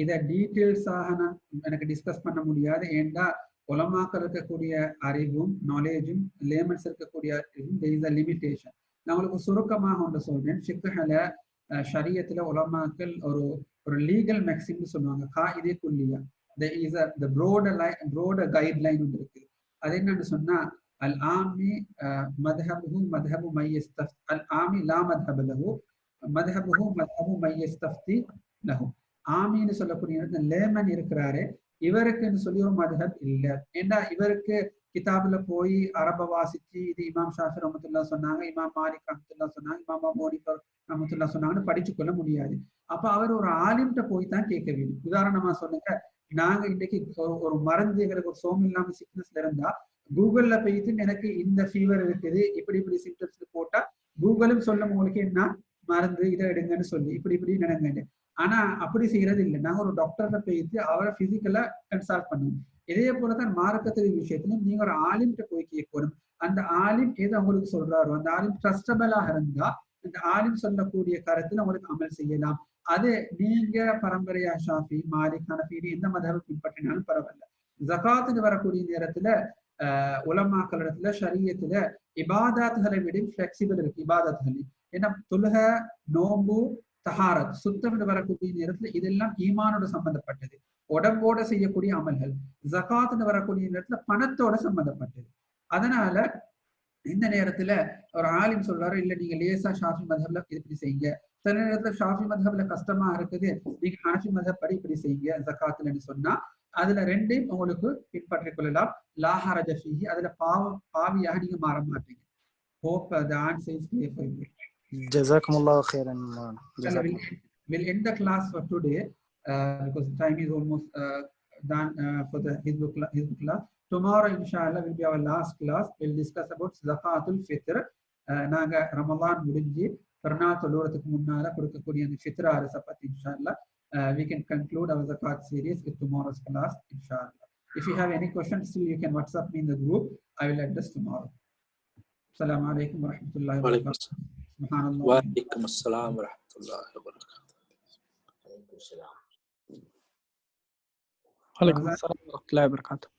இதை டீட்டெயில்ஸாக நான் எனக்கு டிஸ்கஸ் பண்ண முடியாது. ஏன்னா உலமாக்கள் இருக்கக்கூடிய அறிவும் நாலேஜும் லேமன்ஸ் இருக்கக்கூடிய அறிவும் there is a limitation. நான் உங்களுக்கு சுருக்கமாக ஒன்று சொல்றேன். ஷிக்ஹல ஷரியத்துல உலமாக்கள் ஒரு லீகல் மேக்ஸிம்னு சொல்லுவாங்க, Quaid-e குல்லியா. there is the broader guideline ஒன்று இருக்கு. அது என்னன்னு சொன்னா العامي مذهبه مذهب من يستفتي، العامي لا مذهب له مذهبه مذهب من يستفتي له. ஆமின்னு சொல்லக்கூடிய லேமன் இருக்கிறாரு, இவருக்குன்னு சொல்லி ஒரு மதுஹப் இல்லை. ஏன்னா இவருக்கு கிதாபுல போய் அரப வாசிச்சு இது இமாம் ஷாஃபி ரஹ்மத்துல்லாஹ் சொன்னாங்க, இமாம் மாலிக் ரஹ்மத்துல்லாஹ் சொன்னாங்க, இமாம் அபூ ஹனீஃபா ரஹ்மத்துல்லாஹ் சொன்னாங்கன்னு படிச்சு கொள்ள முடியாது. அப்ப அவர் ஒரு ஆலிம்கிட்ட போய் தான் கேட்க வேண்டும். உதாரணமா சொல்லுங்க, நாங்க இன்னைக்கு ஒரு மருந்து எங்களுக்கு ஒரு சோம் இல்லாம சிக்னஸ்ல இருந்தா கூகுள்ல போயிட்டு எனக்கு இந்த ஃபீவர் இருக்குது இப்படி சிம்டம்ஸ் போட்டா கூகுளும் சொல்ல உங்களுக்கு என்ன மருந்து இதை எடுங்கன்னு சொல்லி இப்படி நினைங்க. ஆனா அப்படி செய்யறது இல்லை. நாங்க ஒரு டாக்டர்கிட்ட போயிட்டு அவரை பிசிக்கலா கன்சல்ட் பண்ணுவோம். இதே போலதான் மார்க்கத்தின் விஷயத்திலும் நீங்க ஒரு ஆலிம்கிட்ட போய் கேட்கணும். அந்த ஆலிம் எது உங்களுக்கு சொல்றாரோ அந்த ஆலிம் ட்ரஸ்டபிளாக இருந்தா இந்த ஆலிம் சொல்லக்கூடிய கருத்துல உங்களுக்கு அமல் செய்யலாம். அது நீங்க பரம்பரையா ஷாஃபி மாலிக் ஹனஃபி எந்த மதத்தை பின்பற்றினாலும் பரவாயில்ல. ஜகாத்துன்னு வரக்கூடிய நேரத்துல உலமாக்களிடத்துல ஷரியத்துல இபாதத்துகளை விட ஃபிளெக்சிபிள் இருக்கு. இபாதத்துகள் ஏன்னா தொழுக, நோம்பு, தஹாரத், சுத்தம் வரக்கூடிய நேரத்துல இதெல்லாம் ஈமானோட சம்பந்தப்பட்டது, உடம்போட செய்யக்கூடிய அமல்கள். ஜகாத்னு வரக்கூடிய நேரத்துல பணத்தோட சம்பந்தப்பட்டது. அதனால இந்த நேரத்துல ஒரு ஆலிம் சொல்றாரு, இல்ல நீங்க லேசா ஷாஃபி மதஹப்ல இப்படி செய்யுங்க. சில நேரத்துல ஷாஃபி மதஹப்ல கஷ்டமா இருக்குது, நீங்க ஹனஃபி மதஹப் படி இப்படி செய்யுங்க ஜகாத்லன்னு சொன்னா அதுல ரெண்டையும் உங்களுக்கு பின்பற்றிக் கொள்ளலாம். லா ஹரஜ ஃபீஹி, அதுல பாவியாக நீங்க மாற மாட்டீங்க. Hope the answer is clear for you. ஜஸாக்குமுல்லாஹ் khairan. We'll end the class for today because time is almost done for the Hizb class. Tomorrow inshallah will be our last class. We'll discuss about Zakatul Fitr. நாங்க ரமலான் முடிஞ்சு பெருநாள் தொழுவதுக்கு முன்னால கொடுக்கக்கூடிய அந்த ஃபித்ர் அரசை பத்தி இன்ஷால்லா we can conclude our Zakat series with tomorrow's class inshallah. If you have any questions, still you can WhatsApp me in the group. I will address tomorrow. Assalamu alaikum wa rahmatullahi wa barakatuh. Subhanallah. Wa alaikum assalam wa rahmatullahi wa barakatuh. Alaikum assalam wa rahmatullahi wa barakatuh.